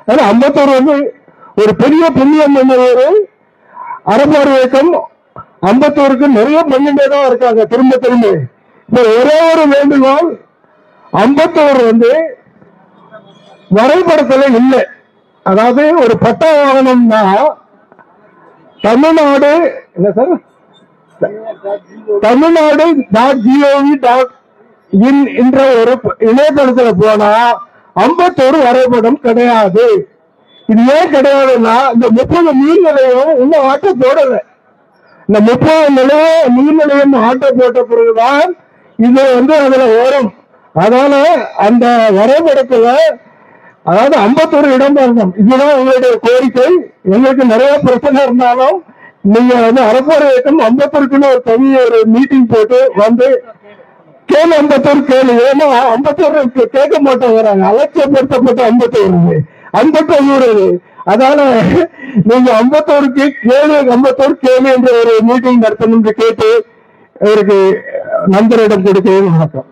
அதனால அம்பத்தூர் ஒரு பெரிய புண்ணியம் ஒரு அறப்போர் இயக்கம் அம்பத்தூருக்கு நிறைய பண்ணிட்டே தான் இருக்காங்க திரும்ப திரும்ப. இப்ப ஒரே ஒரு வேண்டுகோள், அம்பத்தூர் வரைபடத்துல இல்லை. அதாவது ஒரு பட்டா வாகனம்னா தமிழ்நாடு என்ன சார், தமிழ்நாடு.gov.in என்ற ஒரு இணையதளத்துல போனா அம்பத்தூர் வரைபடம் கிடையாது. இது ஏன் கிடையாதுன்னா, இந்த 30 நீர்நிலையம் இன்னும் ஆட்டோ போடல. இந்த 30 நீர்நிலையம் ஆட்டோ போட்ட பிறகுதான் இது அதுல வரும். அதனால அந்த வரைபடத்துல அதாவது அம்பத்தூர் இடம்பெறணும். இதுதான் உங்களுடைய கோரிக்கை. எங்களுக்கு நிறைய பிரச்சனை இருந்தாலும் நீங்க அறப்போர் இயக்கம் அம்பத்தூருக்குன்னு ஒரு தனி ஒரு மீட்டிங் போட்டு கேளு, அம்பத்தூர் கேளு. ஏன்னா அம்பத்தூர் கேட்க மாட்டேங்கிறாங்க, அலட்சியப்படுத்தப்பட்ட அம்பத்தூர் ஊர். அதனால நீங்க அம்பத்தூருக்கு கேளு, அம்பத்தூர் கேளு என்ற ஒரு மீட்டிங் நடத்தணும் என்று கேட்டு அவருக்கு நண்பரிடம் கொடுக்கிறது. வணக்கம்.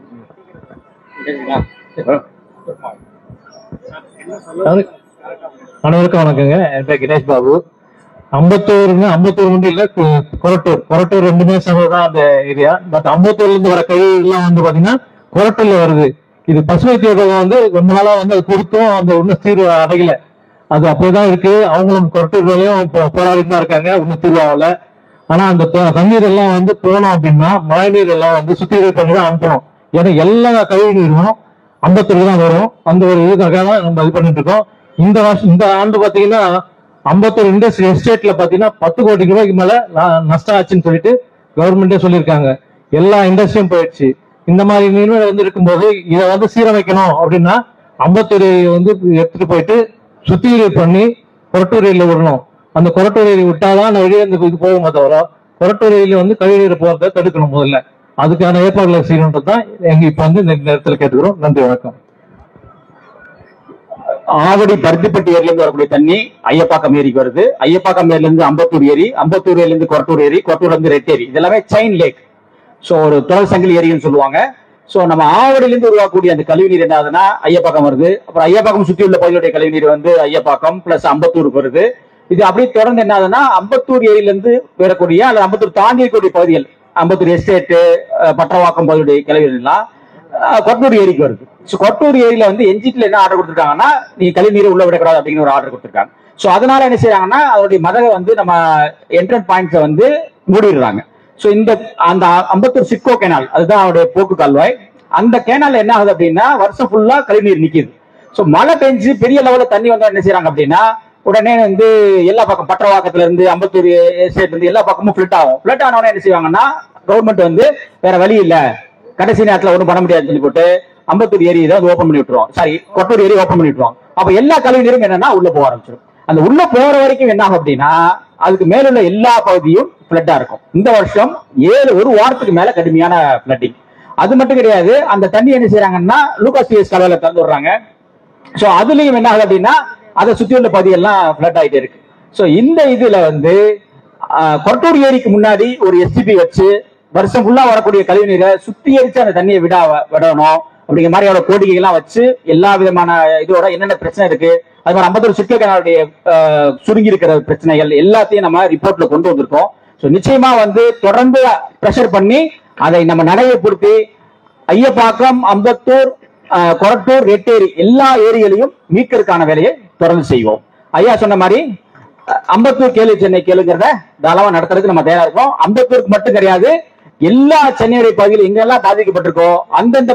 அனைவருக்கும் வணக்கங்க. என் பேர் கணேஷ் பாபு. அம்பத்தூர் இல்ல, கொரட்டூர் ரெண்டுமே சேர்ந்ததுதான் அந்த ஏரியா. பட் அம்பத்தூர்ல இருந்து வர கழிவுகள்லாம் பாத்தீங்கன்னா கொரட்டூர்ல வருது. இது பசுமை தீர்வகம் ரொம்ப நாளா அது கொடுத்தும் அந்த ஒன்னும் தீர்வு அடையல. அது அப்படியேதான் இருக்கு. அவங்களும் கொரட்டூர்லயும் போராடிட்டு தான் இருக்காங்க, ஒன்னும் தீர்வு ஆகல. ஆனா அந்த தண்ணீர் எல்லாம் போனோம் அப்படின்னா மழை நீர் எல்லாம் சுத்திகரிப்பு பண்ணி தான் அனுப்பணும். ஏன்னா எல்லா கழிவு நீரும் அம்பத்தூருக்கு தான் வரும். அந்த ஒரு இதுக்காக தான் நம்ம இது பண்ணிட்டு இருக்கோம். இந்த ஆண்டு பாத்தீங்கன்னா அம்பத்தூர் இண்டஸ்ட்ரி எஸ்டேட்ல பாத்தீங்கன்னா 10 கோடி ரூபாய்க்கு மேல நஷ்டம் ஆச்சுன்னு சொல்லிட்டு கவர்மெண்டே சொல்லியிருக்காங்க. எல்லா இண்டஸ்ட்ரியும் போயிடுச்சு. இந்த மாதிரி நிலைமை இருக்கும்போது இதை சீரமைக்கணும் அப்படின்னா அம்பத்தூர் எடுத்துட்டு போயிட்டு சுத்திகரிப்பு பண்ணி கொரட்டூர் ஏரியில விடணும். அந்த கொரட்டூர் ஏரி விட்டாதான் வெளியே இது போகுமே தவிர கொரட்டூர் ஏரியில கழிவுநீர் போறதை தடுக்கணும். முதல்ல அதுக்கான ஏற்பாடுகளை செய்யணுன்றதுதான் எங்க இப்ப இந்த நேரத்தில் கேட்டுக்கிறோம். நன்றி, வணக்கம். ஆவடி பருத்திப்பட்டி ஏரியில இருந்து வரக்கூடிய தண்ணி ஐயப்பாக்கம் ஏரிக்கு வருது. ஐயப்பாக்கம் ஏரியில இருந்து அம்பத்தூர் ஏரி, அம்பத்தூர் ஏரியில இருந்து கொரட்டூர் ஏரி, கொரட்டூர்ல இருந்து ரெட் ஏரி. இதெல்லாமே செயின் லேக். சோ ஒரு தொடர் சங்கிலி ஏரின்னு சொல்லுவாங்க. சோ நம்ம ஆவடியில இருந்து உருவாக்கக்கூடிய அந்த கழிவுநீர் என்ன ஆகுதுன்னா ஐயப்பாக்கம் வருது. அப்புறம் ஐயப்பாக்கம் சுற்றி உள்ள பகுதியுடைய கழிவுநீர் ஐயப்பாக்கம் பிளஸ் அம்பத்தூருக்கு வருது. இது அப்படியே தொடர்ந்து என்ன ஆகுதுன்னா அம்பத்தூர் ஏரியில இருந்து வரக்கூடிய அல்லது அம்பத்தூர் தாண்டி இருக்கக்கூடிய பகுதிகள், அம்பத்தூர் எஸ்டேட், பட்டவாக்கம் பகுதியுடைய கழிவுநீர்லாம் கொரட்டூர் ஏரிக்கு வருது. கொரட்டூர் ஏரியில என்ஜிடில என்ன ஆர்டர் கொடுத்திருக்காங்கன்னா, நீங்க கழிவுநீரை உள்ள விடக்கூடாது அப்படிங்கிற ஒரு ஆர்டர் கொடுத்திருக்காங்க. சோ அதனால என்ன செய்யறாங்கன்னா, அதோடைய மதக நம்ம என்ட்ரன்ஸ் பாயிண்ட்ஸை மூடிடுறாங்க. சோ அந்த அம்பத்தூர் சிட்கோ கேனால், அதுதான் அவருடைய போக்கு கால்வாய். அந்த கேனால் என்ன ஆகுது அப்படின்னா வருஷம் ஃபுல்லா கழிவுநீர் நிக்குது. சோ மழை பெஞ்சு பெரிய லெவல்ல தண்ணி வந்தா என்ன செய்யறாங்க அப்படின்னா, உடனே எல்லா பக்கம் பட்டவாக்கத்துல இருந்து அம்பத்தூர் எஸ்டேட் இருந்து எல்லா பக்கமும் ஃபிளட் ஆகும். ஃபிளட் ஆனவொடனே என்ன செய்வாங்கன்னா, கவர்மெண்ட் வேற வழி இல்ல, கடைசி நேரத்துல ஒன்றும் பண்ண முடியாதுன்னு சொல்லி போட்டு அம்பத்தூர் ஏரி ஓபன் பண்ணி விட்டுருவோம். சாரி, கொரட்டூர் ஏரி ஓபன் பண்ணி விட்டுருவோம். அப்ப எல்லா கழிவுநீரும் என்னன்னா உள்ள போக ஆரம்பிச்சிடும். அந்த உள்ள போற வரைக்கும் என்ன ஆகும் அப்படின்னா, அதுக்கு மேலுள்ள எல்லா பகுதியும் ஃபிளட்டா இருக்கும். இந்த வருஷம் ஒரு வாரத்துக்கு மேல கடுமையான ஃபிளட்டிங். அது மட்டும் கிடையாது, அந்த தண்ணி என்ன செய்யறாங்கன்னா லூகாஸ் டிஎஸ் கால்வாயில திறந்து விடுறாங்க. சோ அதுலயும் என்ன ஆகுது அப்படின்னா, அதை சுத்தி உள்ள பகுதியெல்லாம் ஃபிளட் ஆகிட்டே இருக்கு. சோ இந்த இதுல கொரட்டூர் ஏரிக்கு முன்னாடி ஒரு எஸ்டிபி வச்சு வருஷம் ஃபுல்லா வரக்கூடிய கழிவுநீரை சுத்திகரிச்சு அந்த தண்ணியை விடணும். அப்படிங்கிற மாதிரி அவரோட கோரிக்கைகள்லாம் வச்சு எல்லா விதமான இதோட என்னென்ன பிரச்சனை இருக்கு, அது மாதிரி அம்பத்தூர் சிக்கலுடைய சுருங்கி இருக்கிற பிரச்சனைகள் எல்லாத்தையும் நம்ம ரிப்போர்ட்ல கொண்டு வந்திருக்கோம். ஸோ நிச்சயமா வந்து தொடர்ந்து ப்ரெஷர் பண்ணி அதை நம்ம நடைமுறைப்படுத்தி ஐயப்பாக்கம், அம்பத்தூர், கொரட்டூர், ரெட்டேரி எல்லா ஏரிகளையும் மீட்கிறதுக்கான வேலையை தொடர்ந்து செய்வோம். ஐயா சொன்ன மாதிரி அம்பத்தூர் கேளு சென்னை கேளுங்கிறத தாராளமா நடத்துறதுக்கு நம்ம தயாரா இருக்கோம். அம்பத்தூருக்கு மட்டும் கிடையாது, எல்லா சென்னையுடைய பகுதியில் எங்கெல்லாம் பாதிக்கப்பட்டிருக்கோ அந்தந்த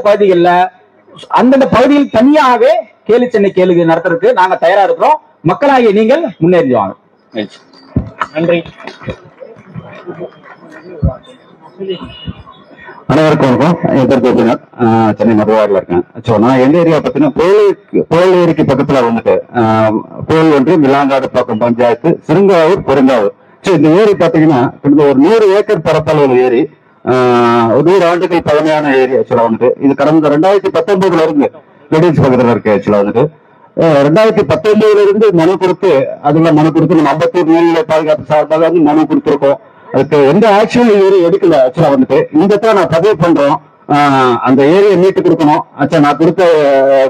பகுதியில் தனியாகவே கேலி சென்னை கேளுக்கு நடத்துறதுக்கு நாங்க தயாரா இருக்கிறோம். மக்களாகிய நீங்கள் முன்னேறி வாங்க. நன்றி. அனைவருக்கும் வணக்கம். என் பேர் கோபிநாத், சென்னை மதுவாரில் இருக்கேன். ஸோ நான் எந்த ஏரியா பார்த்தீங்கன்னா புயல் ஏரிக்கு பக்கத்துல வந்துட்டு புயல் ஒன்று மிலாங்காடு பக்கம் பஞ்சாயத்து சிறுங்காவூர் பெருங்காவூர். ஸோ இந்த ஏரி பார்த்தீங்கன்னா கிட்டத்தட்ட ஒரு 100 ஏக்கர் பரப்பளவு ஏரி, 100 ஆண்டுகள் பழமையான ஏரி. ஆக்சுவலா வந்துட்டு இது கடந்த 2019 இருந்து லெடின்ஸ் பக்கத்துல இருக்கு. ஆக்சுவலா வந்துட்டு 2019 இருந்து மனு கொடுத்து நம்ம அம்பத்தூர் நீர்நிலை பாதுகாப்பு சார்பாக வந்து மனு கொடுத்துருக்கோம். அதுக்கு எந்த ஆக்ஷனும் ஏரி எடுக்கல. ஆக்சுவலா வந்துட்டு இந்த நான் பதிவு பண்றோம், அந்த ஏரியை மீட்டு கொடுக்கணும். ஆச்சா நான் கொடுத்த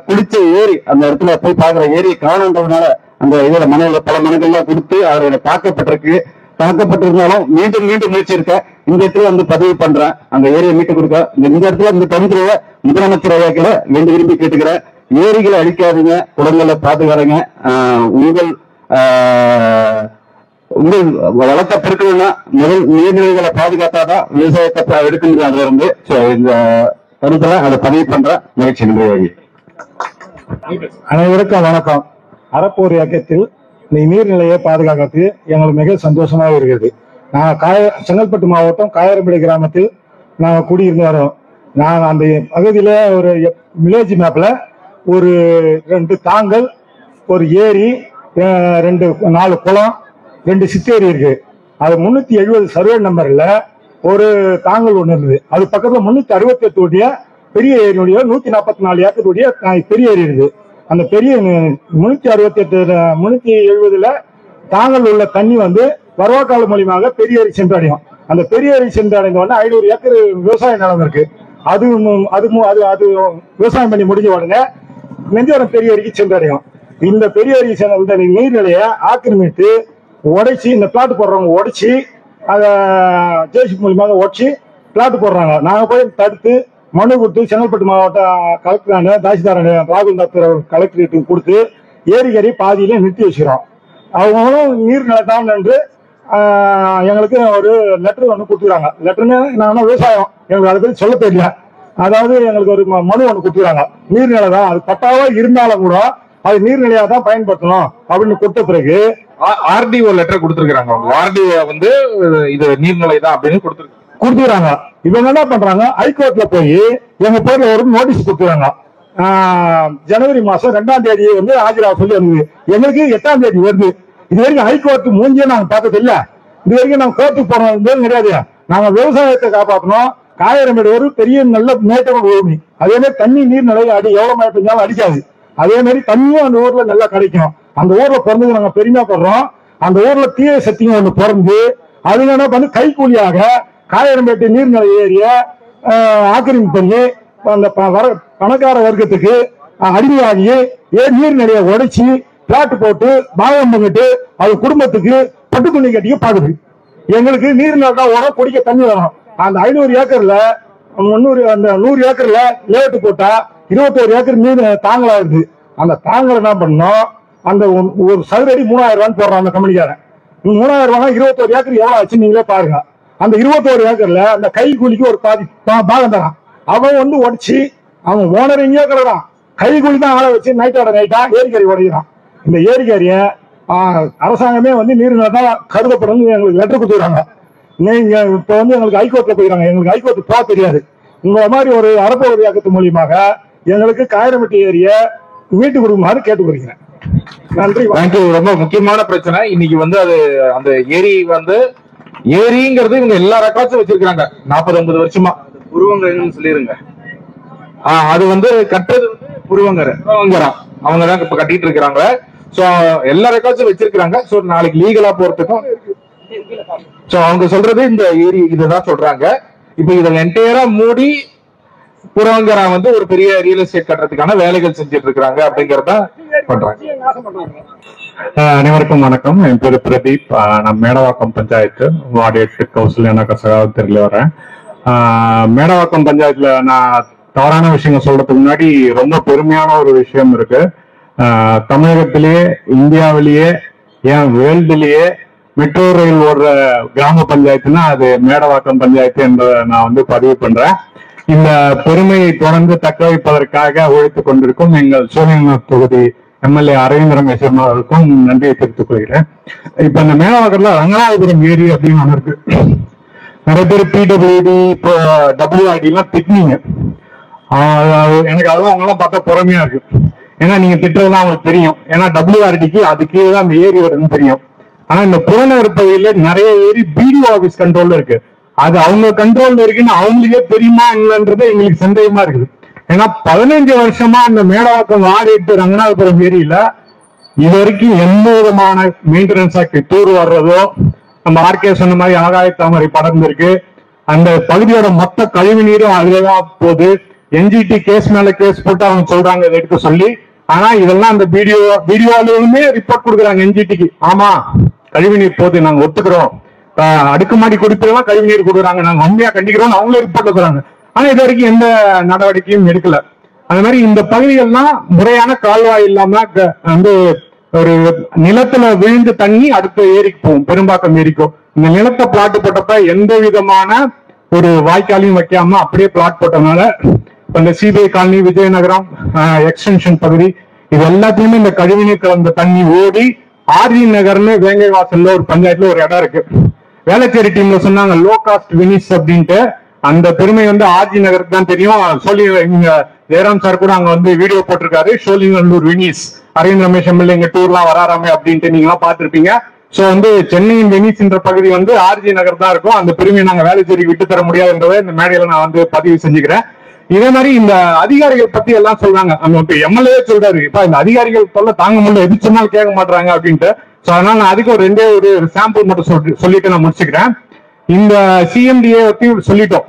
குளிச்ச ஏரி அந்த இடத்துல போய் பாக்குற ஏரியை காணுன்றதுனால அந்த இதுல மனையில பல மனுக்கள்லாம் கொடுத்து அவரை தாக்கப்பட்டிருந்தாலும் மீண்டும் முயற்சி இருக்க இந்த இடத்துல வந்து பதிவு பண்றேன், அந்த ஏரியை மீட்டு கொடுக்க. இந்த இடத்துல இந்த தனித்துறைய முதலமைச்சர் ஐயாக்களை விரும்பி கேட்டுக்கிறேன். ஏரிகளை அழிக்காதீங்க, குளங்களை பாதுகாருங்க. உங்கள் வளத்தை பெருக்கணும்னா முதல் நீர்நிலைகளை பாதுகாத்தாதான் விவசாயத்தை எடுக்கணும். அதுல இருந்து இந்த கருத்துல அதை பதிவு பண்ற முயற்சி நிர்வாகி. அனைவருக்கும் வணக்கம். அறப்போர் இயக்கத்தில் நீர்நிலையை பாதுகாக்கிறது எங்களுக்கு மிக சந்தோஷமாக இருக்கிறது. நாங்கள் செங்கல்பட்டு மாவட்டம் காயரம்பேடு கிராமத்தில் நாங்கள் குடியிருந்து வரோம். நாங்கள் அந்த பகுதியில ஒரு வில்லேஜ் மேப்ல ஒரு 2 தாங்கல், ஒரு ஏரி, 4 குளம், 2 சித்தேரி இருக்கு. அது 370 சர்வே நம்பர்ல ஒரு தாங்கல் ஒண்ணு இருந்தது. அது பக்கத்துல 368 உடைய பெரிய ஏரியுடைய 144 ஏக்கருடைய பெரிய ஏரி இருக்கு. அந்த பெரிய 370ல தாங்கல் உள்ள தண்ணி வந்து பருவகால மூலியமாக பெரிய ஏரி சென்றடையும். அந்த பெரிய ஏரி சென்றடைந்த உடனே 500 ஏக்கர் விவசாய நிலம் இருக்கு. அது விவசாயம் பண்ணி முடிஞ்ச உடனே நெஞ்சோரம் பெரிய ஏரிக்கு சென்றடையும். இந்த பெரிய ஏரி இந்த நீர்நிலையை ஆக்கிரமித்து உடைச்சி, இந்த பிளாட் போடுறவங்க உடைச்சி அதை ஜேசிபி மூலியமாக உடைச்சி பிளாட் போடுறாங்க. நாங்க போய் தடுத்து மனு கொடுத்து செங்கல்பட்டு மாவட்ட கலெக்டரான தாசில்தார் ராகுல் தாத்தர் கலெக்டரேட்டு கொடுத்து ஏரிக்கறி பாதியில நிறுத்தி வச்சுக்கிறோம். அவங்களும் நீர்நிலை தான் என்று எங்களுக்கு ஒரு லெட்டர் ஒன்று கொடுத்துக்கிறாங்க. லெட்டர்னு நாங்கள் விவசாயம் எங்களுக்கு அதை பற்றி சொல்ல தெரியல. அதாவது எங்களுக்கு ஒரு மனு ஒன்று கொடுத்துக்கிறாங்க. நீர்நிலை தான், அது பட்டாவா இருந்தாலும் கூட அது நீர்நிலையா தான் பயன்படுத்தணும் அப்படின்னு கொடுத்த பிறகு ஆர்டிஓ லெட்டர் கொடுத்துருக்காங்க. ஆர்டிஓ வந்து இது நீர்நிலை தான் அப்படின்னு கொடுத்துக்கிறாங்க. இவங்க என்ன பண்றாங்க, ஹைகோர்ட்ல போய் எங்க பேர்ல ஒரு நோட்டீஸ் கொடுத்துறாங்க. ஜனவரி மாசம் 2ஆம் தேதி வந்து ஆஜராக சொல்லி வந்தது. எங்களுக்கு 8ஆம் தேதி வருது. இது வரைக்கும் ஹைகோர்ட் மூஞ்சியே நாங்க பார்த்தது இல்ல. இது வரைக்கும் நாங்க கோர்ட்டுக்கு போனது கிடையாது. நாங்க விவசாயத்தை காப்பாற்றணும். காயரமேடு ஒரு பெரிய நல்ல மேட்டமான பூமி. அதே மாதிரி தண்ணி நீர்நிலை எவ்வளவு மழை பெஞ்சாலும் அடிக்காது. அதே மாதிரி தண்ணியும் அந்த ஊர்ல நல்லா கிடைக்கும். அந்த ஊர்ல பிறந்தது நாங்க பெருமைப்படுறோம். அந்த ஊர்ல தீய சக்தியும் ஒண்ணு பிறந்து அதுங்க என்ன பண்ணி கைக்கூலியாக காயரம்பேட்டை நீர்நிலை ஏரிய ஆக்கிரமிப்பு பண்ணி அந்த பணக்கார வர்க்கத்துக்கு அடிமையாகி நீர்நிலையை உடைச்சி பிளாட் போட்டு பாகம் பண்ணிட்டு அது குடும்பத்துக்கு பட்டுக்குண்ணி கட்டிக்க பாக்குது. எங்களுக்கு நீர்நிலை உரம் குடிக்க தண்ணி வரும். அந்த 500 ஏக்கர்ல 100 ஏக்கர்ல லேட்டு போட்டா 21 ஏக்கர் நீர் தாங்கலா இருக்கு. அந்த தாங்கல் என்ன பண்ணோம், அந்த ஒரு சதுரடி 3000 ரூபான்னு போடுறான் அந்த கம்பெனிக்காரன். 3000 ரூபாய் 21 ஏக்கர் எவ்வளவு ஆச்சு நீங்களே பாருங்க. அந்த 21 ஏக்கர்ல அந்த கை கூலிக்கு ஒரு பாதி பாகம் தரான். அவன் வந்து உடைச்சி அவன் ஓனர் எங்கேயோ கிடறான். கை கூலி தான் ஆளை வச்சு நைட்டா ஏரிக்கறி உடைக்கிறான். இந்த ஏரிக்கறிய அரசாங்கமே வந்து நீர்நிலை தான் கருதப்படும் எங்களுக்கு லெட்டர் கொடுத்துறாங்க. நீங்க இப்ப வந்து எங்களுக்கு ஹைகோர்ட்ல போயிருக்காங்க. எங்களுக்கு ஹைகோர்ட் போக தெரியாது. உங்களை மாதிரி ஒரு அறப்போர் இயக்கத்து மூலியமாக எங்களுக்கு காயரம்பேட்டை ஏரிய மீட்டு கொடுக்குமாறு கேட்டுக்கொள்கிறேன். நன்றி. ரொம்ப முக்கியமான பிரச்சனை இன்னைக்கு வந்து அது அந்த ஏரி வந்து ஏரிங்கிறது இவங்க எல்லா ரெக்கார்ட்ஸும் வச்சிருக்காங்க 40-50 வருஷமா. புருவங்கரைன்னு சொல்லிருங்க. அது வந்து கட்டுறது புருவங்கரா அவங்கதான் இப்ப கட்டிட்டு இருக்கிறாங்க. சோ எல்லா ரெக்கார்ட்ஸும் வச்சிருக்காங்க. சோ நாளைக்கு லீகலா போறதுக்கும் சோ அவங்க சொல்றது இந்த ஏரி இதுதான் சொல்றாங்க. இப்ப இதை என்டையரா மூடி புறவங்கரா வந்து ஒரு பெரிய ரியல் எஸ்டேட் கட்டுறதுக்கான வேலைகள் செஞ்சுட்டு இருக்காங்க அப்படிங்கறத பண்றாங்க. அனைவருக்கும் வணக்கம். என் பேரு பிரதீப். நான் மேடவாக்கம் பஞ்சாயத்து வார்டு 8 கௌசல்யா நகர் சகாவத்திரில வரேன். மேடவாக்கம் பஞ்சாயத்துல நான் தவறான விஷயங்கள் சொல்றதுக்கு முன்னாடி ரொம்ப பெருமையான ஒரு விஷயம் இருக்கு. தமிழகத்திலேயே, இந்தியாவிலேயே, ஏன் வேர்ல்டுலயே மெட்ரோ ரயில் ஓடுற கிராம பஞ்சாயத்துன்னா அது மேடவாக்கம் பஞ்சாயத்து என்பதை நான் வந்து பதிவு பண்றேன். இந்த பெருமையை தொடர்ந்து தக்க வைப்பதற்காக உழைத்துக் கொண்டிருக்கும் எங்கள் சோழிங்கநல்லூர் தொகுதி எம்எல்ஏ அரவிந்த் ரமேஷ் அவர்களுக்கும் நன்றியை தெரிவித்துக் கொள்கிறேன். இப்ப இந்த மேடவாக்கத்துல ரங்கநாதபுரம் ஏரி அப்படின்னு ஒண்ணு இருக்கு. நிறைய பேர் பிடபிள்யூடி இப்போ WRD எல்லாம் திட்டினீங்க. எனக்கு அதெல்லாம் அவங்க எல்லாம் பார்த்தா பொறுமையா இருக்கு. ஏன்னா நீங்க திட்டுறதுலாம் அவங்களுக்கு தெரியும். ஏன்னா WRDக்கு அது கீழே தான் அந்த ஏரி வருதுன்னு தெரியும். ஆனா இந்த புறநகர் பகுதியில நிறைய ஏரி பிடிஓ ஆபீஸ் கண்ட்ரோல்ல இருக்கு. அது அவங்க கண்ட்ரோல்ல இருக்குன்னு அவங்களுக்கே தெரியுமா என்னன்றது எங்களுக்கு சந்தேகமா இருக்குது. ஏன்னா 15 வருஷமா இந்த மேடவாக்கம் வார்டு 8 ரங்கநாதபுரம் ஏரியில இது வரைக்கும் எந்த விதமான மெயின்டெனன்ஸ் ஆக்ட் தூர் வர்றதோ, நம்ம ஆர்கே சொன்ன மாதிரி ஆகாய தாமரை படர்ந்திருக்கு. அந்த பகுதியோட மொத்த கழிவு நீரும் அதுலதான் போகுது. NGT கேஸ் மேல கேஸ் போட்டு அவங்க சொல்றாங்க இதை எடுக்க சொல்லி. ஆனா இதெல்லாம் அந்த வீடியோலுமே ரிப்போர்ட் கொடுக்குறாங்க NGTக்கு. ஆமா, கழிவு நீர் போகுது, நாங்க ஒத்துக்கிறோம். அடுக்குமாடி குடிப்பெல்லாம் கழிவு நீர் கொடுக்குறாங்க, நாங்க உண்மையா கண்டிக்கிறோம், அவங்களே ரிப்போர்ட் கொடுக்குறாங்க. ஆனா இது வரைக்கும் எந்த நடவடிக்கையும் எடுக்கல. அது மாதிரி இந்த பகுதிகள்லாம் முறையான கால்வாய் இல்லாம வந்து ஒரு நிலத்துல விழுந்து தண்ணி அடுத்த ஏரிக்கு போகும், பெரும்பாக்கம் ஏரிக்கும். இந்த நிலத்தை பிளாட் போட்டப்ப எந்த விதமான ஒரு வாய்க்காலையும் வைக்காம அப்படியே பிளாட் போட்டதுனால இந்த CBI காலனி, விஜயநகரம் எக்ஸ்டென்ஷன் பகுதி இது எல்லாத்தையுமே இந்த கழிவுநீர் கலந்த தண்ணி ஓடி RG நகர்னு வேங்கை வாசல்ல ஒரு பஞ்சாயத்துல ஒரு இடம் இருக்கு. வேளச்சேரி டீம்ல சொன்னாங்க லோ காஸ்ட் வினிஸ் அப்படின்ட்டு. அந்த பெருமை வந்து RG நகருக்கு தான் தெரியும். சொல்லி இங்க ஜெயராம் சார் கூட அங்க வந்து வீடியோ போட்டிருக்காரு, சோழிங்கநல்லூர் வினிஸ், அரவிந்த் ரமேஷ் எம்எல்ஏ இங்க டூர்லாம் வராராமே அப்படின்ட்டு நீங்க எல்லாம் பாத்திருப்பீங்க. சோ வந்து சென்னையின் வெனிஸ் என்ற பகுதி வந்து RG நகர் தான் இருக்கும். அந்த பெருமையை நாங்க வேளச்சேரிக்கு விட்டு தர முடியாதுன்றதை இந்த மேடையில நான் வந்து பதிவு செஞ்சுக்கிறேன். இதே மாதிரி இந்த அதிகாரிகள் பத்தி எல்லாம் சொல்றாங்க. நம்ம எம்எல்ஏ சொல்றாரு, இப்ப இந்த அதிகாரிகள் தொல்லை தாங்க முடியல, எது சொன்னாலும் கேட்க மாட்டாங்க அப்படின்ட்டு. சோ அதனால நான் அதுக்கு ஒரு சாம்பிள் மட்டும் சொல்லிட்டு நான் முடிச்சுக்கிறேன். இந்த CMDA பத்தி சொல்லிட்டோம்.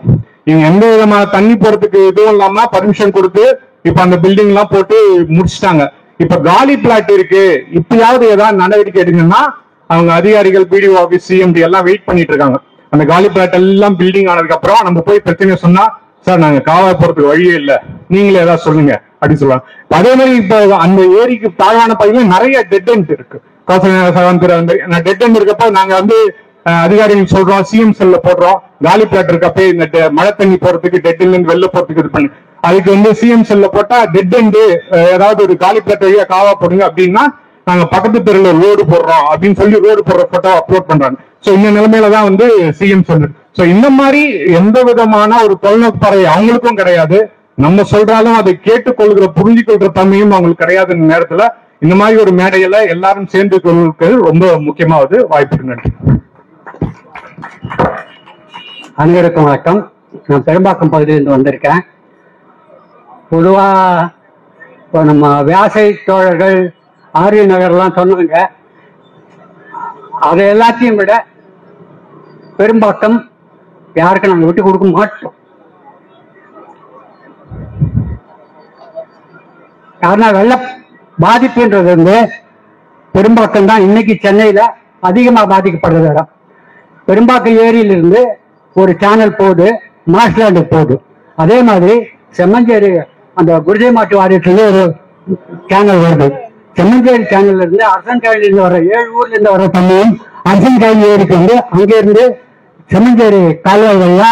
இவங்க எந்த விதமான தண்ணி போறதுக்கு எதுவும் இல்லாம பர்மிஷன் கொடுத்து இப்ப அந்த பில்டிங் எல்லாம் போட்டு முடிச்சுட்டாங்க. இப்ப காலி பிளாட் இருக்கு, இப்பயாவது ஏதாவது நடவடிக்கை எடுங்கன்னா அவங்க அதிகாரிகள், BDO ஆபீஸ், CMD எல்லாம் வெயிட் பண்ணிட்டு இருக்காங்க. அந்த காலி பிளாட் எல்லாம் பில்டிங் ஆனதுக்கு அப்புறம் நம்ம போய் பிரச்சனை சொன்னா, சார் நாங்க காவாய் போறதுக்கு வழியே இல்ல, நீங்களே ஏதாவது சொல்லுங்க அப்படின்னு சொல்லுவாங்க. அதே மாதிரி இப்ப அந்த ஏரிக்கு தாழ்வான பகுதியில நிறைய டெட் எண்ட் இருக்கு. டெட் எண்ட் இருக்கப்ப நாங்க வந்து அதிகாரிகள் சொல்றோம், CM செல்ல போடுறோம், காலி பிளாட் இருக்கப்ப இந்த மழை தண்ணி போறதுக்கு டெட் எண்ட்ல இருந்து வெளில போறதுக்கு இது பண்ணு. அதுக்கு வந்து CM செல்ல போட்டா டெட் எண்டு ஏதாவது ஒரு காலி பிளாட் வழியா காவா போடுங்க அப்படின்னா நாங்க பக்கத்து தெருல ரோடு போடுறோம் அப்படின்னு சொல்லி ரோடு போடுற போட்டோ அப்லோட் பண்றாங்க. சோ இந்த நிலைமையில தான் வந்து CM சொல்லு. சோ இந்த மாதிரி எந்த விதமான ஒரு தொலைநோக்கு பார்வை அவங்களுக்கும் கிடையாது. நம்ம சொல்றாலும் அதை கேட்டுக்கொள்கிற, புரிஞ்சுக்கொள்கிற தன்மையும் அவங்களுக்கு கிடையாத நேரத்துல இந்த மாதிரி ஒரு மேடையில எல்லாரும் சேர்ந்து கொள்வது ரொம்ப முக்கியமாவது. வாய்ப்புக்கு நன்றி. அனைவருக்கும் வணக்கம். நான் பெரும்பாக்கம் பகுதியிலிருந்து வந்திருக்கேன். பொதுவா இப்போ நம்ம வியாசை தோழர்கள் RG நகர்லாம் சொன்னாங்க. அதை எல்லாத்தையும் விட பெரும்பாக்கம் யாருக்கு நாங்கள் விட்டு கொடுக்க மாட்டோம். காரணம் வெள்ள பாதிப்புன்றது வந்து பெரும்பாக்கம் தான் இன்னைக்கு சென்னையில அதிகமா பாதிக்கப்படுற இடம். பெரும்பாக்கம் ஏரியிலிருந்து ஒரு சேனல் போகுது, மார்ஷ்லாண்டுக்கு போகுது. அதே மாதிரி செம்மஞ்சேரி அந்த குருஜை மாட்டு வாரியத்துல ஒரு சேனல் வருது. செம்மஞ்சேரி சேனல்ல இருந்து அரசன்காயில இருந்து வர 7 ஊர்ல இருந்து வர தண்ணியும் அரசன்காயில் ஏரிக்கு வந்து அங்கிருந்து செம்மஞ்சேரி கால்வாய் வழியா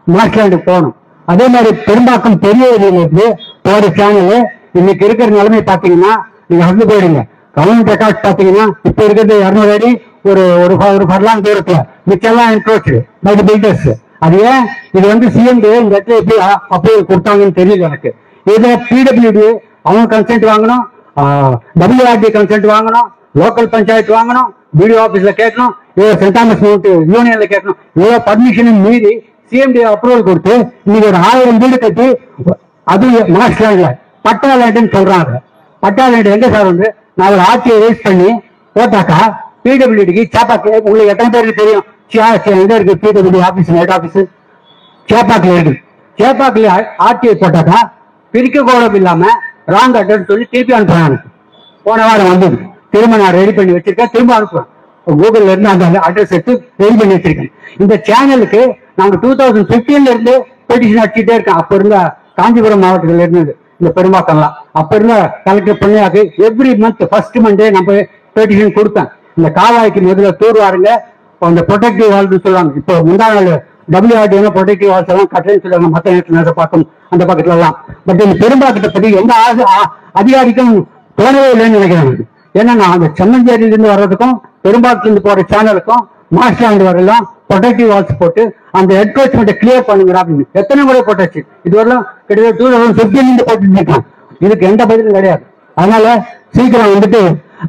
மார்ஷ்லாண்டுக்கு போகணும். அதே மாதிரி பெரும்பாக்கம் பெரிய ஏரியில இருந்து போற சேனல் இன்னைக்கு இருக்கிற நிலைமை பாத்தீங்கன்னா நீங்க வந்து போயிடுங்க. கவர்மெண்ட் ரெக்கார்ட் பாத்தீங்கன்னா இப்ப இருக்கிறது 200 அடி ஒரு ஃபர்லாங் தூரத்துல, மிச்செல்லாம் என்க்ரோச் பை தி பில்டர்ஸ். அது ஏன் இது வந்து CMDA இந்த இடத்துல எப்படி அப்ரூவல் கொடுத்தாங்கன்னு தெரியல எனக்கு. இதை PWD அவங்க கன்சென்ட் வாங்கணும், WRD கன்சென்ட் வாங்கணும், லோக்கல் பஞ்சாயத்து வாங்கணும், BDO ஆபீஸ்ல கேட்கணும், சென்ட் தாமஸ் மவுண்ட் யூனியன்ல கேட்கணும். இவ்வளவு பர்மிஷனும் மீறி CMDA அப்ரூவல் கொடுத்து இன்னைக்கு ஒரு 1000 வீடு கட்டி, அது மாஸ்டர் லேண்ட்ல பட்டா லேண்டுன்னு சொல்றாங்க. பட்டா லேண்ட் எங்க சார் வந்து நான் ஒரு ஆட்சியை ரைஸ் பண்ணி போட்டாக்கா PWDக்கு சேப்பாக்கு உங்களுக்கு எத்தனை பேருக்கு தெரியும்? எங்க இருக்கு PWD ஆபீஸ்? ஹெட் ஆபீஸ் சேப்பாக்குல இருக்கு. சேப்பாக்கில் ஆர்டிஐ போட்டாக்கா பிரிக்க கூட இல்லாம ராங் அட்ரஸ் சொல்லி திருப்பி அனுப்புறாங்க. போன வாரம் வந்தது. திரும்ப நான் ரெடி பண்ணி வச்சிருக்கேன், திரும்ப அனுப்புறேன். கூகுள்ல இருந்து அந்த அட்ரஸ் எடுத்து ரெடி பண்ணி வச்சிருக்கேன். இந்த சேனலுக்கு நாங்க 2015ல இருந்து பெட்டிஷன் அடிச்சுட்டே இருக்கேன். அப்ப இருந்த காஞ்சிபுரம் மாவட்டத்தில் இருந்தது இந்த பெரும்பாக்கம்லாம். அப்ப இருந்த கலெக்டர் பண்ணியாக்கு எவ்ரி மந்த் ஃபர்ஸ்ட் மண்டே நம்ம பெட்டிஷன் கொடுத்தேன். இந்த காவாய்க்கு முதல்ல தூர்வாருங்க, அந்த ப்ரொடெக்டிவ் வால்னு சொல்லுவாங்க. இப்போ முந்தா நாள் WRD ப்ரொடெக்டிவ் வால்ஸ் எல்லாம் கட்டுறேன்னு சொல்லுவாங்க மற்ற நேரத்தில் பார்க்கும் அந்த பக்கத்துல எல்லாம். பட் இந்த பெரும்பாக்கத்தை பத்தி எந்த அதிகாரிக்கும் தோணவே இல்லைன்னு நினைக்கிறேன். ஏன்னா நான் அந்த செம்மஞ்சேரியிலிருந்து வர்றதுக்கும் பெரும்பாக்கத்திலிருந்து போற சேனலுக்கும் மாஸ்லாண்டு வரலாம் ப்ரொடெக்டிவ் வால்ஸ் போட்டு அந்த என்க்ரோச்மெண்ட்டை கிளியர் பண்ணுங்க அப்படின்னு எத்தனை முறை போட்டாச்சு. இதுவரையும் கிட்டத்தட்ட 2015 போட்டு இருக்கான். இதுக்கு எந்த பதிலும் கிடையாது. அதனால சீக்கிரம் வந்துட்டு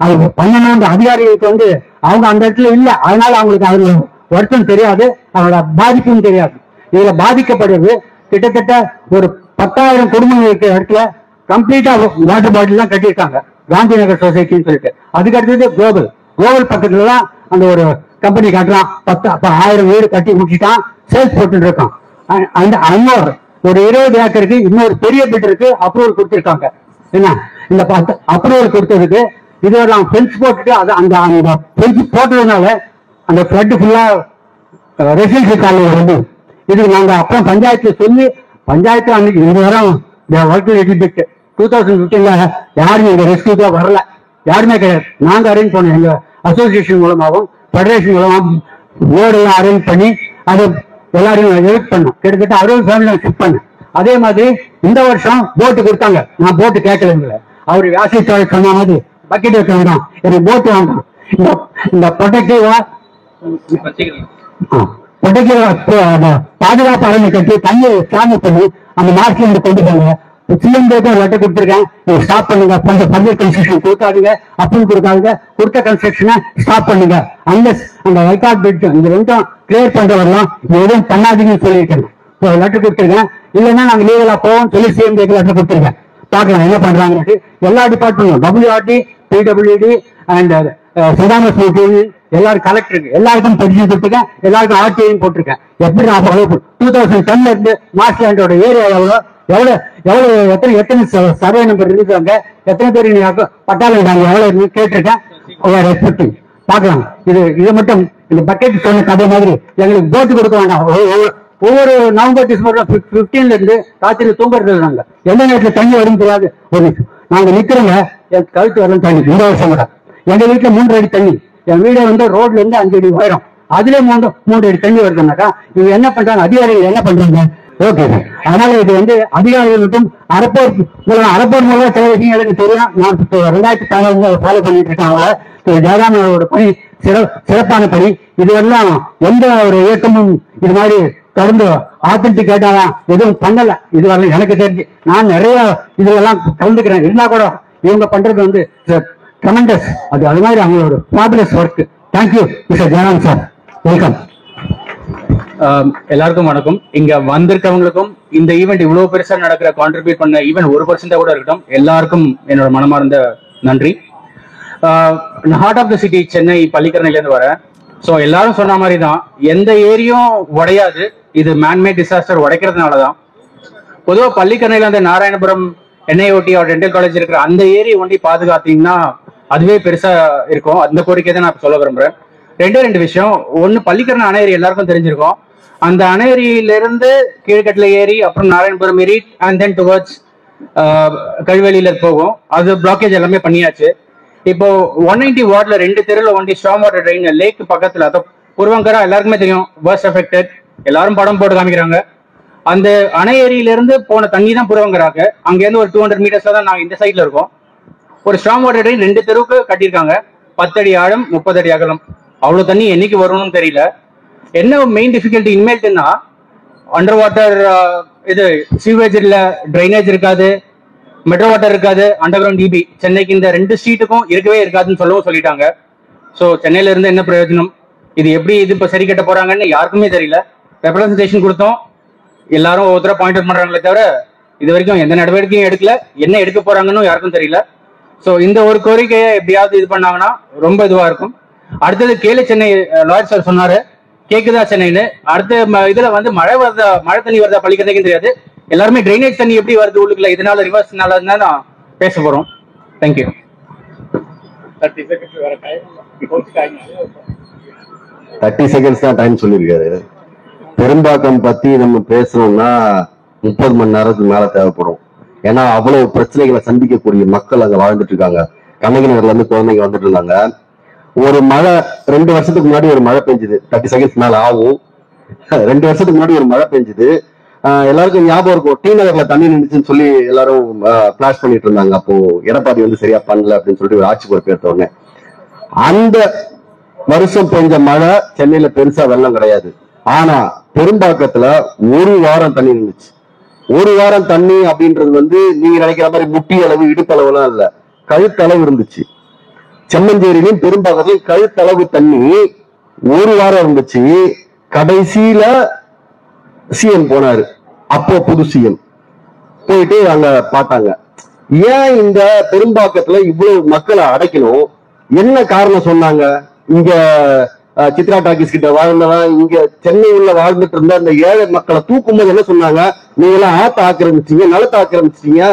அது பண்ணணும். அதிகாரிகளுக்கு அவங்க அந்த இடத்துல இல்லை, அதனால அவங்களுக்கு அதுல வருத்தம் தெரியாது, அவங்களோட பாதிப்பும் தெரியாது. இதுல பாதிக்கப்படுறது கிட்டத்தட்ட ஒரு 10,000 குடும்பங்கள் இருக்கிற இடத்துல கம்ப்ளீட்டா வாட்டர் பாட்டில் எல்லாம் கட்டியிருக்காங்க காந்தி நகர் சொசைட்டின்னு சொல்லிட்டு. அதுக்கு அடுத்தது குளோபல் பக்கத்துல தான் அந்த ஒரு கம்பெனி கட்டுறான். 10,000 வீடு கட்டி முடிச்சுட்டான், சேல்ஸ் போட்டு இருக்கான். அந்த இன்னொரு ஒரு 20 ஏக்கருக்கு இன்னொரு பெரிய பில்டருக்கு அப்ரூவல் கொடுத்திருக்காங்க. என்ன இந்த அப்ரூவல் கொடுத்ததுக்கு இதெல்லாம் ஃபென்ஸ் போட்டுட்டு அந்த ஃபென்ஸ் போட்டதுனால அந்த ஃபிளட் ஃபுல்லா ரெசிடென்சியல் காலனி வந்து இதுக்கு நாங்க அப்புறம் பஞ்சாயத்துல சொல்லி பஞ்சாயத்து அன்னைக்கு இந்த வாரம் 2015ல யாருமே எங்க ரெஸ்கியூக்கா வரல, யாருமே கிடையாது. நாங்க அரேஞ்ச் பண்ணோம், எங்க அசோசியேஷன் மூலமாகவும் ஃபெடரேஷன் மூலமாகவும் போர்டு எல்லாம் அரேஞ்ச் பண்ணி அதை எல்லாரையும் எலக்ட் பண்ணோம். கிட்டத்தட்ட 60 ஃபேமிலி ஷிஃப்ட் பண்ணேன். அதே மாதிரி இந்த வருஷம் போட்டு கொடுத்தாங்க. நான் போட்டு கேட்கல, அவரு வியாசித்தோட சொன்ன மாதிரி பக்கெட் வைக்க வேண்டாம், எனக்கு போட்டு வேண்டாம். இந்த ப்ரொடெக்டிவா பாதுகாப்பு அரணை கட்டி தண்ணி ஸ்டாண்ட் பண்ணி அந்த மார்க்ல இருந்து கொண்டு போங்க. சிஎம்ஏக்கு லெட்டர் கொடுத்துருக்கேன், ஸ்டாப் பண்ணுங்க, பப்ளிக் கன்ஸ்ட்ரக்ஷன் கொடுக்காதீங்க, அப்ரூவல் கொடுக்காதீங்க, கொடுத்த கன்ஸ்ட்ரக்ஷனை ஸ்டாப் பண்ணுங்க. அந்த ரெக்கார்ட் பிட் இந்த ரெண்டும் கிளியர் பண்ற வரலாம், எதுவும் பண்ணாதீங்கன்னு சொல்லியிருக்கேன். லெட்டர் கொடுத்துருக்கேன். இல்லைன்னா நாங்க லீகலா போவோம் சொல்லி சிஎம்ஏக்கு லெட்டர் கொடுத்துருக்கேன். பார்க்கலாம் என்ன பண்றாங்க. எல்லா டிபார்ட்மெண்ட்டும் WRD, PWD அண்ட் எல்லாரும் கலெக்டருக்கு எல்லாருக்கும் பெட்டிஷன் கொடுத்துருக்கேன், எல்லாருக்கும் RTI போட்டிருக்கேன். எப்படி நான் 2010ல இருந்து மாஸ்லாண்டோட ஏரியா எவ்வளவு எத்தனை சர்வே நம்பர் இருக்காங்க, எத்தனை பேர் பட்டாளம் எவ்வளவு கேட்டிருக்கேன். பார்க்கலாம். இது மட்டும் இந்த பக்கெட் சொன்ன கதை மாதிரி எங்களுக்கு போட்டு கொடுக்க வேண்டாம். ஒவ்வொரு நவம்பர் டிசம்பர் 15ல இருந்து ராத்திரி தூங்குறது நாங்க எந்த நேரத்துல தண்ணி வரும் தெரியாது. நாங்க நிக்கிறோங்க, என் கழுத்து வரலாம் தண்ணி. இந்த வருஷம் கூட எங்க வீட்டுல 3 அடி தண்ணி, என் வீடு ரோட்ல இருந்து 5 அடி உயரம், அதுல 3 அடி தண்ணி வருதுனாக்கா இவங்க என்ன பண்றாங்க, அதிகாரிகள் என்ன பண்றாங்க? Okay sir. அதனால இது அதிகாரிகள் மட்டும் அரப்போர் மூலம் சில விஷயங்கள் எனக்கு தெரியும். நான் 2014 ஃபாலோ பண்ணிட்டு இருக்கேன். அவங்கள ஜெயராமனோட பணி சிறப்பான பணி. இதுவெல்லாம் எந்த ஒரு இயக்கமும் இது மாதிரி தொடர்ந்து ஆத்தென்டிகேட்டா எதுவும் பண்ணல இதுவரை எனக்கு தெரிஞ்சு. நான் நிறைய இதுவெல்லாம் கலந்துக்கிறேன். இருந்தா கூட இவங்க பண்றது ட்ரெமெண்டஸ். அது மாதிரி அவங்களோட fabulous work. Thank you mister Jayaram sir. Welcome. எல்லாருக்கும் வணக்கம். இங்க வந்திருக்கவங்களுக்கும் இந்த ஈவெண்ட் இவ்வளவு பெருசா நடக்கிற கான்ட்ரிபியூட் பண்ண ஈவெண்ட் 1% கூட இருக்கட்டும், எல்லாருக்கும் என்னோட மனமார்ந்த நன்றி. Heart of the city Chennai பள்ளிக்கரணையில இருந்து வரேன். ஸோ எல்லாரும் சொன்ன மாதிரி தான், எந்த ஏரியும் உடையாது. இது மேன்மேட் டிசாஸ்டர் உடைக்கிறதுனாலதான். பொதுவாக பள்ளிக்கரணையில அந்த நாராயணபுரம் NIOT டென்டல் காலேஜ் இருக்கிற அந்த ஏரியை ஒண்டி பாதுகாத்தீங்கன்னா அதுவே பெருசா இருக்கும். அந்த கோரிக்கை தான் நான் சொல்ல விரும்புறேன். 2 விஷயம். ஒன்னு, பள்ளிக்கரணை அணை ஏரி எல்லாருக்கும் தெரிஞ்சிருக்கும். அந்த அணை ஏரியிலிருந்து கீழ்கட்டில ஏரி, அப்புறம் நாராயணபுரம் ஏரி அண்ட் தென் டுவர்ட்ஸ் கழிவெளியில போகும். அது பிளாக்கேஜ் எல்லாமே பண்ணியாச்சு. இப்போ 190 வார்டுல 2 தெருவில் ஒண்டி ஸ்டாம் வாட்டர் ட்ரெயின் லேக் பக்கத்துல, அதை புருவங்கரா எல்லாருக்குமே தெரியும், வர்ஸ்ட் அஃபெக்டட். எல்லாரும் படம் போட்டு காமிக்கிறாங்க. அந்த அணை ஏரியிலிருந்து போன தண்ணி தான் புருவங்கராக்கு. அங்கேருந்து ஒரு 200 மீட்டர்ஸ்ல தான் நாங்கள் இந்த சைட்ல இருக்கோம். ஒரு ஸ்டாம் வாட்டர் ட்ரெயின் 2 தெருவுக்கு கட்டியிருக்காங்க. 10 அடி ஆழம், 30 அடி அகலம். அவ்வளவு தண்ணி என்னைக்கு வரும்னு தெரியல. என்ன மெயின் டிஃபிகல்ட்டி இனிமேல்ட்டுன்னா, அண்டர் வாட்டர் இது சீவேஜ் இல்ல, ட்ரைனேஜ் இருக்காது, மெட்ரோ வாட்டர் இருக்காது, அண்டர் கிரவுண்ட் டிபி. சென்னைக்கு இந்த 2 ஸ்ட்ரீட்டுக்கும் இருக்கவே இருக்காதுன்னு சொல்லிட்டாங்க. ஸோ சென்னையில இருந்து என்ன பிரயோஜனம்? இது எப்படி இப்ப சரி கட்ட போறாங்கன்னு யாருக்குமே தெரியல. ரெப்ரசன்டேஷன் கொடுத்தோம், எல்லாரும் ஒவ்வொருத்தர பாயிண்ட் அவுட் பண்றாங்களே தவிர இது வரைக்கும் எந்த நடவடிக்கையும் எடுக்கல. என்ன எடுக்க போறாங்கன்னு யாருக்கும் தெரியல. ஸோ இந்த ஒரு கோரிக்கையை எப்படியாவது இது பண்ணாங்கன்னா ரொம்ப இதுவா இருக்கும். அடுத்தது கேலி சென்னை லாயர் சார் சொன்னாரு, கேக்குதா சென்னைன்னு. அடுத்த இதுல வந்து மழை தண்ணி வருதா பள்ளிக்கரணைக்கும் தெரியாது. எல்லாருமே ட்ரைனேஜ் தண்ணி எப்படி வருது உள்ளுக்குள்ள, இதனால ரிவர்ஸ்னால தான் நான் பேச போறோம். தேங்க்யூ. 30 செகண்ட்ஸ் தான் டைம் சொல்லியிருக்காரு. பெரும்பாக்கம் பத்தி நம்ம பேசணும்னா 30 மணி நேரத்துக்கு மேல தேவைப்படும். ஏன்னா அவ்வளவு பிரச்சனைகளை சந்திக்கக்கூடிய மக்கள் அங்க வாழ்ந்துட்டு இருக்காங்க. கண்ணகி நகர்ல இருந்து குழந்தைங்க வந்துட்டு இருந்தாங்க. ஒரு மழை 2 வருஷத்துக்கு முன்னாடி ஒரு மழை பெஞ்சுது. 30 செகண்ட்ஸ் மேல ஆகும். 2 வருஷத்துக்கு முன்னாடி ஒரு மழை பெஞ்சுது. எல்லாருக்கும் ஞாபகம் இருக்கும், டி நகர்ல தண்ணி நின்றுச்சுன்னு சொல்லி எல்லாரும் பிளாஷ் பண்ணிட்டு இருந்தாங்க. அப்போ எடப்பாடி வந்து சரியா பண்ணல அப்படின்னு சொல்லிட்டு ஆட்சி பொறுப்பேற்ற உடனே அந்த வருஷம் பெஞ்ச மழை சென்னையில பெருசா வெள்ளம் கிடையாது. ஆனா பெரும்பாக்கத்துல 1 வாரம் தண்ணி நின்றுச்சு. 1 வாரம் தண்ணி அப்படின்றது வந்து நீங்க நினைக்கிற மாதிரி முட்டி அளவு இடுப்பளவு எல்லாம் இல்ல, கழுத்தளவு இருந்துச்சு. செம்மஞ்சேரியிலும் பெரும்பாக்கத்திலும் கழுத்தளவு தண்ணி 1 வாரம் இருந்துச்சு. கடைசியில சிஎம் போனாரு. அப்போ புது சிஎம் போயிட்டு அங்க பார்த்தாங்க, ஏன் இந்த பெரும்பாக்கத்துல இவ்வளவு மக்களை அடைக்கணும், என்ன காரணம் சொன்னாங்க. இங்க சித்ரா டாக்கிஸ் கிட்ட வாழ்ந்தவன், இங்க சென்னை உள்ள வாழ்ந்துட்டு இருந்த அந்த ஏழை மக்களை தூக்கும் போது என்ன சொன்னாங்க, நீங்க எல்லாம் ஆத்த ஆக்கிரமிச்சீங்க, நிலத்தை ஆக்கிரமிச்சிட்டீங்க,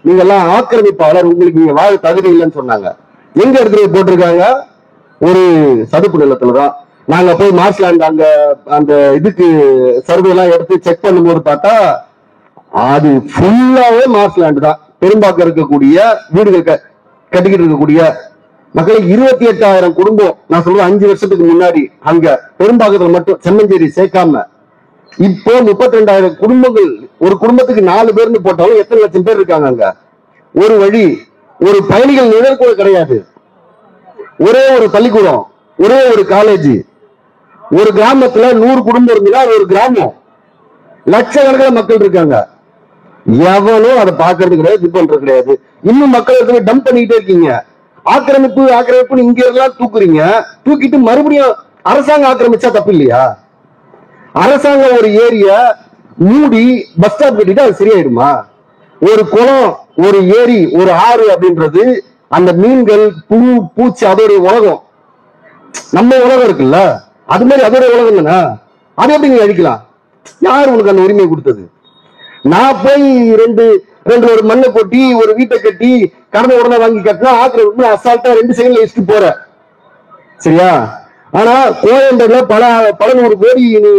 நீங்க எல்லாம் ஆக்கிரமிப்பாளர், உங்களுக்கு நீங்க வாழ தகுதி இல்லைன்னு சொன்னாங்க. எங்க இடத்துல போட்டிருக்காங்க, ஒரு சதுப்பு நிலத்துலதான். நாங்க போய் மார்ஷ்லாண்ட் அங்க அந்த இதுக்கு சர்வே எல்லாம் எடுத்து செக் பண்ணும்போது பார்த்தா அது ஃபுல்லாவே மார்ஷ்லாண்ட் தான். பெரும்பாக்கம் இருக்கக்கூடிய வீடுகள் கட்டிக்கிட்டு இருக்கக்கூடிய மக்களை 28,000 குடும்பம், நான் சொல்லுவேன் 5 வருஷத்துக்கு முன்னாடி அங்க பெரும்பாக்கத்துல மட்டும் செம்மஞ்சேரி சேர்க்காம இப்போ 32,000 குடும்பங்கள். ஒரு குடும்பத்துக்கு 4 பேர்னு போட்டாலும் எத்தனை லட்சம் பேர் இருக்காங்க அங்க. ஒரு வழி, ஒரு பயணிகள் நிழல் கூட கிடையாது, ஒரே ஒரு பள்ளிக்கூடம், ஒரே ஒரு காலேஜ். ஒரு கிராமத்துல 100 குடும்பம் இருந்தா ஒரு கிராமம், லட்சக்கணக்கில் மக்கள் இருக்காங்க. எவனும் அதை பாக்குறது கிடையாது, இது பண்றது கிடையாது. இன்னும் மக்கள் டம்ப் பண்ணிக்கிட்டே இருக்கீங்க. ஆக்கிரமிப்பு ஆக்கிரமிப்பு இங்க எல்லாம் தூக்குறீங்க, தூக்கிட்டு மறுபடியும் அரசாங்கம் ஆக்கிரமிச்சா தப்பு இல்லையா? அரசாங்கம் ஒரு ஏரியா மூடி பஸ் ஸ்டாப் கட்டிட்டு அது சரியாயிடுமா? ஒரு குளம், ஒரு ஏரி, ஒரு ஆறு அப்படின்றது அந்த மீன்கள், புழு, பூச்சி, அதோடைய உலகம். நம்ம உலகம் இருக்குல்ல, அது மாதிரி அதோட உலகம் தானே. அதை எப்படி நீங்க அழிக்கலாம்? யார் உனக்கு அந்த உரிமையை கொடுத்தது? நான் போய் ரெண்டு ஒரு மண்ணை கொட்டி ஒரு வீட்டை கட்டி கடனை உடனே வாங்கி கட்டினா ஆக்கிரமிப்பு அசால்ட்டா 2 செகண்ட்ல வச்சுட்டு போற, சரியா? ஆனா கோயம்பேடுல பல 100 கோடி நீ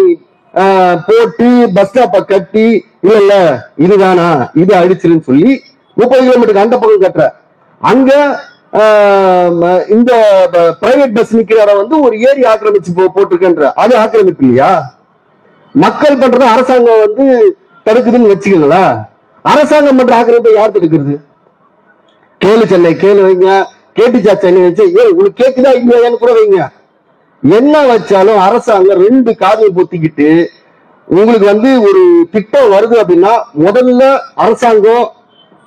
போட்டு பஸ் ஸ்டாப்ப கட்டி இல்ல இதுதானா, இது அடிச்சிருன்னு சொல்லி 30 கிலோமீட்டருக்கு அந்த பக்கம் கட்டுற. அங்க இந்த பிரைவேட் பஸ் நிக்கிற இடம் வந்து ஒரு ஏரி ஆக்கிரமிச்சு போட்டிருக்கின்ற, அது ஆக்கிரமிப்பு இல்லையா? மக்கள் பண்றது அரசாங்கம் வந்து தடுக்குதுன்னு வச்சுக்கீங்களா? அரசாங்கம் பண்ற ஆக்கிரமிப்பை யார் தடுக்கிறது? கேளு சென்னை கேளு வைங்க, கேட்டுச்சா சென்னை வச்சு, உங்களுக்கு கேக்குதா இல்லையான்னு கூட வைங்க. என்ன வச்சாலும் அரசாங்கம் 2 காதையும் பொத்திக்கிட்டு உங்களுக்கு வந்து ஒரு திட்டம் வருது அப்படின்னா முதல்ல அரசாங்கம்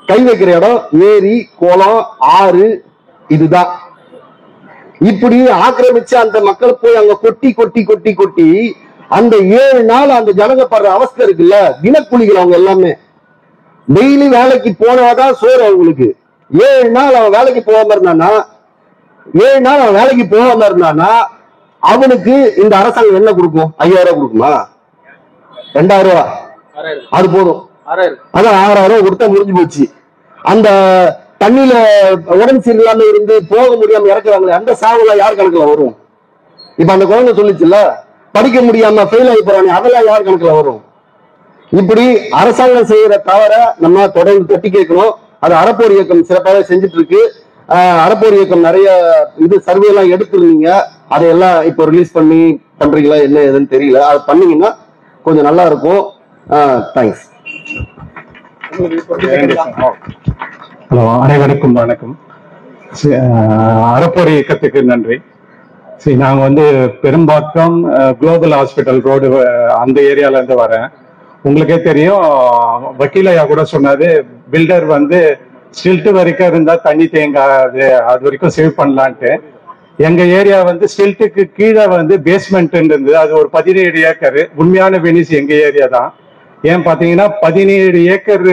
கை வைக்கிற இடம் ஏரி, குளம், ஆறு, இதுதான். இப்படி ஆக்கிரமிச்சு அந்த மக்கள் போய் அங்க கொட்டி கொட்டி கொட்டி கொட்டி அந்த 7 நாள் அந்த ஜனங்க படுற அவஸ்தை இருக்குல்ல. தினக்கூலிகள் அவங்க எல்லாமே டெய்லி வேலைக்கு போனாதான் சோறு அவங்களுக்கு. 7 நாள் அவன் வேலைக்கு போகாம இருந்தானா, 7 நாள் அவன் வேலைக்கு போகாம இருந்தானா அவனுக்கு இந்த அரசாங்கம் என்ன கொடுக்கும்? 5,000 கொடுக்குமா? 2,000? அது போதும். அதான் 6,000 கொடுத்தா முடிஞ்சு போச்சு. அந்த தண்ணியில உடம்பு சரியில்லாம இருந்து போக முடியாம இறக்குறாங்களே, அந்த சாவெல்லாம் யார் கணக்குல வரும்? இப்ப அந்த குழந்தை சொல்லிச்சுல்ல, படிக்க முடியாம ஃபெயில் ஆகி போறானே, அதெல்லாம் யார் கணக்குல வரும்? இப்படி அரசாங்கம் செய்யற தவிர நம்ம தொடர்ந்து தட்டி கேட்கணும். அது அறப்போர் இயக்கம் சிறப்பாக செஞ்சுட்டு இருக்கு. அறப்போர் இயக்கம் நிறைய இது சர்வே எல்லாம் எடுத்துருந்தீங்க, அதையெல்லாம் இப்போ ரிலீஸ் பண்ணி பண்றீங்களா என்ன ஏதுன்னு தெரியல. அது பண்ணீங்கன்னா கொஞ்சம் நல்லா இருக்கும். தேங்க்ஸ். ஹலோ, அனைவருக்கும் வணக்கம். அறப்போர் இயக்கத்துக்கு நன்றி. சரி, நாங்கள் வந்து பெரும்பாக்கம் குளோபல் ஹாஸ்பிட்டல் ரோடு அந்த ஏரியால இருந்து வரேன். உங்களுக்கே தெரியும், வக்கீலையா கூட சொன்னாரு, பில்டர் வந்து ஸ்டில்ட் வரைக்கும் இருந்தா தண்ணி தேங்காது, அது வரைக்கும் சேவ் பண்ணலான்ட்டு. எங்க ஏரியா வந்து ஸ்டில்ட்டுக்கு கீழே வந்து பேஸ்மெண்ட் இருந்தது. அது ஒரு 17 ஏக்கர். உண்மையான வெனிஸ் எங்க ஏரியா தான். ஏன் பாத்தீங்கன்னா 17 ஏக்கர்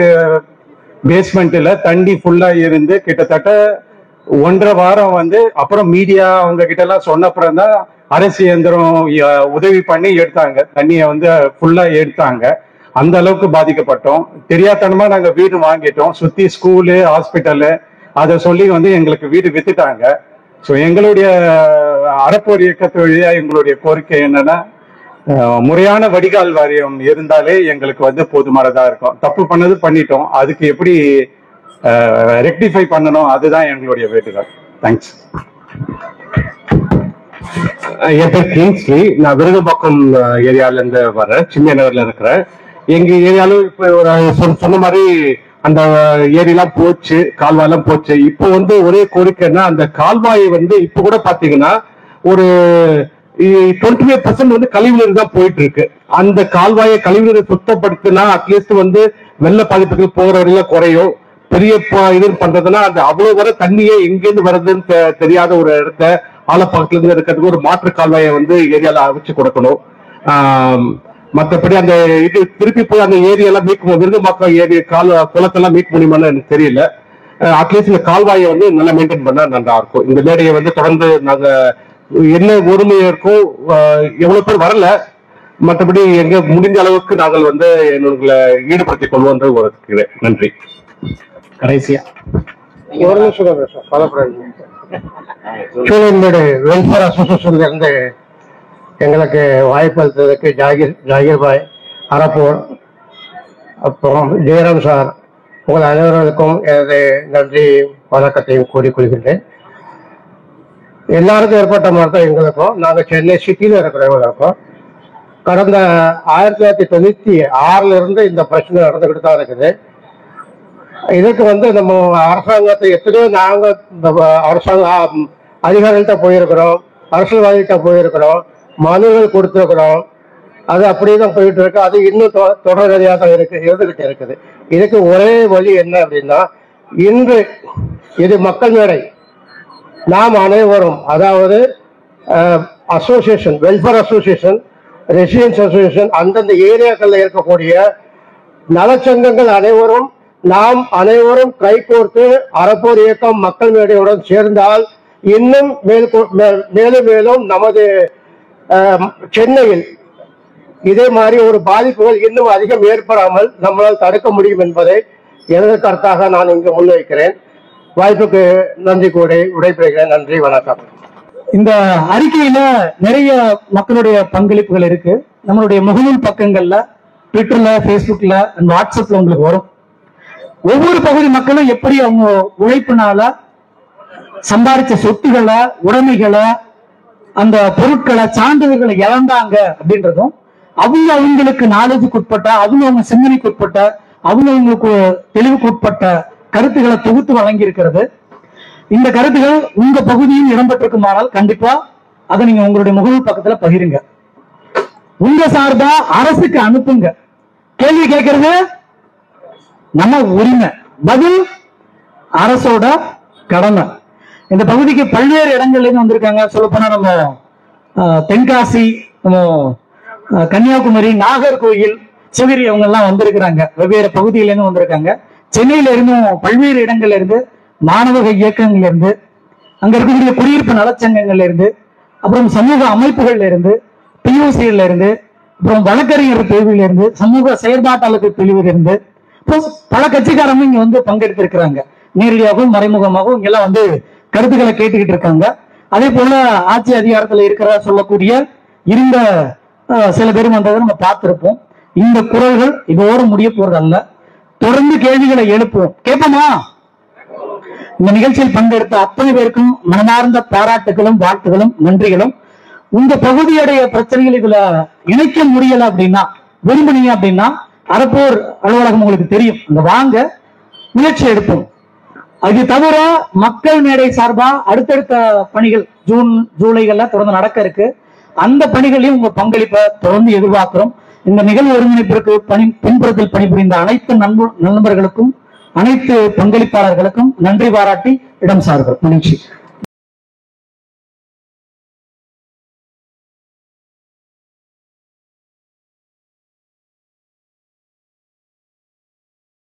பேஸ்மெண்ட்ல தண்ணி ஃபுல்லா இருந்து கிட்டத்தட்ட 1.5 வாரம் வந்து அப்புறம் மீடியா அவங்க கிட்ட எல்லாம் சொன்ன அப்புறம் தான் அரசு இயந்திரம் உதவி பண்ணி எடுத்தாங்க, தண்ணியை வந்து ஃபுல்லா எடுத்தாங்க. அந்த அளவுக்கு பாதிக்கப்பட்டோம். தெரியாதனமா நாங்க வீடு வாங்கிட்டோம், சுத்தி ஸ்கூலு ஹாஸ்பிட்டலு அதை சொல்லி வந்து எங்களுக்கு வீடு வித்துட்டாங்க. ஸோ எங்களுடைய அறப்போர் இயக்கத்து வழியா எங்களுடைய கோரிக்கை என்னன்னா, முறையான வடிகால் வாரியம் இருந்தாலே எங்களுக்கு வந்து போதுமானதா இருக்கும். தப்பு பண்ணது பண்ணிட்டோம், அதுக்கு எப்படி ரெக்டிஃபை பண்ணணும் அதுதான் எங்களுடைய வேண்டுகோள். தேங்க்ஸ். என் பேர் கிங்ஸ்லி. நான் விருதுபாக்கம் ஏரியால இருந்து வரேன், சின்ன நகர்ல இருக்கிறேன். எங்க ஏரியாலும் இப்ப ஒரு சொன்ன மாதிரி அந்த ஏரியெல்லாம் போச்சு, கால்வாயெல்லாம் போச்சு. இப்போ வந்து ஒரே கோரிக்கைன்னா, அந்த கால்வாயை வந்து இப்ப கூட பாத்தீங்கன்னா ஒரு 25% வந்து கழிவுநீர் தான் போயிட்டு இருக்கு. அந்த கால்வாயை கழிவுநீரை சுத்தப்படுத்தினா அட்லீஸ்ட் வந்து வெள்ள பாதிப்புகள் போகிற வரையில குறையும். பெரிய இது பண்றதுன்னா அந்த அவ்வளவு வர தண்ணியே எங்கேருந்து வருதுன்னு தெரியாத ஒரு இடத்த ஆலப்பாக்கத்துல இருந்து இருக்கிறதுக்கு ஒரு மாற்று கால்வாயை வந்து ஏரியால அமைச்சு கொடுக்கணும். மற்றபடி அந்த இது திருப்பி போய் அந்த ஏரியெல்லாம் மீட்க, விருதுமாக்கம் ஏரி குளத்தெல்லாம் மீட்க முடியுமான்னு எனக்கு தெரியல. அட்லீஸ்ட் இந்த கால்வாயை வந்து நல்லா மெயின்டைன் பண்ணா நல்லா இருக்கும். இந்த மேடையை வந்து தொடர்ந்து நாங்க என்ன ஒருமையா இருக்கோம், எவ்வளவு பேர் வரல, மற்றபடி எங்க முடிஞ்ச அளவுக்கு நாங்கள் வந்து எங்களை ஈடுபடுத்திக் கொள்வோம் என்று ஒரு நன்றி. கடைசியா ஒரு நிமிஷம் சூழல்மேடு வெல்ஃபேர் அசோசியேஷன்ல இருந்து எங்களுக்கு வாய்ப்பு அளித்ததுக்கு ஜாகிர் பாய், அறப்போர், அப்புறம் ஜெயராம் சார், உங்கள் அனைவருக்கும் எனது நன்றி வணக்கத்தையும் கூறிக்கொள்கின்றேன். எல்லாருக்கும் ஏற்பட்ட மாதிரி தான் எங்களுக்கும். நாங்கள் சென்னை சிட்டியில் இருக்கிறவங்களுக்கும் கடந்த 1996 இருந்து இந்த பிரச்சனை நடந்துகிட்டு தான் இருக்குது. இதுக்கு வந்து நம்ம அரசாங்கத்தை எத்தனையோ நாங்கள் அரசாங்க அதிகாரிகள்கிட்ட போயிருக்கிறோம், அரசியல்வாதிகிட்ட போயிருக்கிறோம், மனுகள் கொடுத்துருக்கிறோம். அது அப்படியே தான் போயிட்டு இருக்கு. அது இன்னும் தொடர்கதையாக தான் இருந்துகிட்டு இருக்குது. இதுக்கு ஒரே வழி என்ன அப்படின்னா, இன்று இது மக்கள் மேடை, நாம் அனைவரும், அதாவது association, welfare association, residence association, அந்தந்த ஏரியாக்களில் இருக்கக்கூடிய நலச்சங்கங்கள் அனைவரும், நாம் அனைவரும் கைகோர்த்து அறப்போர் இயக்கம் மக்கள் மேடையுடன் சேர்ந்தால் இன்னும் மேலும் மேலும் நமது சென்னையில் இதே மாதிரி ஒரு பாதிப்புகள் இன்னும் அதிகம் ஏற்படாமல் நம்மளால் தடுக்க முடியும் என்பதை எனது கருத்தாக நான் இங்கு முன்வைக்கிறேன். வாய்ப்புக்கு நன்றி கூறி விடைபெறுகிறேன். நன்றி, வணக்கம். இந்த அறிக்கையில நிறைய மக்களுடைய பங்களிப்புகள் இருக்கு. நம்மளுடைய முகநூல் பக்கங்கள்ல, ட்விட்டர்ல, பேஸ்புக்ல, வாட்ஸ்அப்ல உங்களுக்கு வரும். ஒவ்வொரு பகுதி மக்களும் எப்படி அவங்க உழைப்புனால சம்பாதிச்ச சொத்துக்களை, உடைமைகளை, அந்த பொருட்களை, சான்றிதழ்களை இழந்தாங்க அப்படின்றதும், அவங்களுக்கு நாலேஜுக்கு உட்பட்ட, அவங்க சிந்தனைக்கு உட்பட்ட, அவங்களுக்கு தெளிவுக்கு உட்பட்ட கருத்துக்களை தொகுத்து வழங்கி இருக்கிறது. இந்த கருத்துக்கள் உங்க பகுதியில் இடம்பெற்றிருக்குமானால் கண்டிப்பா அதை நீங்க உங்களுடைய முகநூல் பக்கத்துல பகிருங்க. உங்க சார்பா அரசுக்கு அனுப்புங்க. கேள்வி கேட்கறது நம்ம உரிமை, பதில் அரசோட கடமை. இந்த பகுதிக்கு பல்வேறு இடங்கள்ல இருந்து வந்திருக்காங்க. சொல்ல போனா நம்ம தென்காசி, நம்ம கன்னியாகுமரி, நாகர்கோயில், சிவகிரி அவங்க எல்லாம் வந்திருக்கிறாங்க. வெவ்வேறு பகுதியில இருந்து வந்திருக்காங்க. சென்னையில இருந்தும் பல்வேறு இடங்கள்ல இருந்து, மாணவர்கள் இயக்கங்கள்ல இருந்து, அங்க இருக்கக்கூடிய குடியிருப்பு நலச்சங்கங்கள்ல இருந்து, அப்புறம் சமூக அமைப்புகள்ல இருந்து, பியூசில இருந்து, அப்புறம் வழக்கறிஞர் பிரிவில இருந்து, சமூக செயற்பாட்டாளர்கள் பிரிவில இருந்து, பல கட்சிக்காரங்க இங்க வந்து பங்கெடுத்திருக்கிறாங்க. நேரடியாகவும் மறைமுகமாகவும் இங்கெல்லாம் வந்து கருத்துக்களை கேட்டுக்கிட்டு இருக்காங்க. அதே போல ஆட்சி அதிகாரத்துல இருக்கிற சொல்லக்கூடிய இருந்த சில பேரும் வந்ததை நம்ம பார்த்திருப்போம். இந்த குரல்கள் இதோடு முடிய போறது அல்ல. தொடர்ந்து கேள்விகளை எழுப்புவோம். கேட்போமா? இந்த நிகழ்ச்சியில் பங்கெடுத்த அத்தனை பேருக்கும் மனமார்ந்த பாராட்டுகளும், வாழ்த்துகளும், நன்றிகளும். உங்க பகுதியுடைய பிரச்சனைகள் இதுல இணைக்க முடியல அப்படின்னா, விரும்பினீங்க அப்படின்னா, அறப்போர் அலுவலகம் உங்களுக்கு தெரியும், அங்க வாங்க, முயற்சி எடுப்போம். அது தவிர மக்கள் மேடை சார்பா அடுத்தடுத்த பணிகள் ஜூன், ஜூலைகள்ல தொடர்ந்து நடக்க இருக்கு. அந்த பணிகளையும் உங்க பங்களிப்பை தொடர்ந்து எதிர்பார்க்கிறோம். இந்த நிகழ்வு ஒருங்கிணைப்பிற்கு பின்புறத்தில் பணிபுரிந்த அனைத்து நண்பர்களுக்கும், அனைத்து பங்களிப்பாளர்களுக்கும் நன்றி பாராட்டி இடம் சார்பு மகிழ்ச்சி.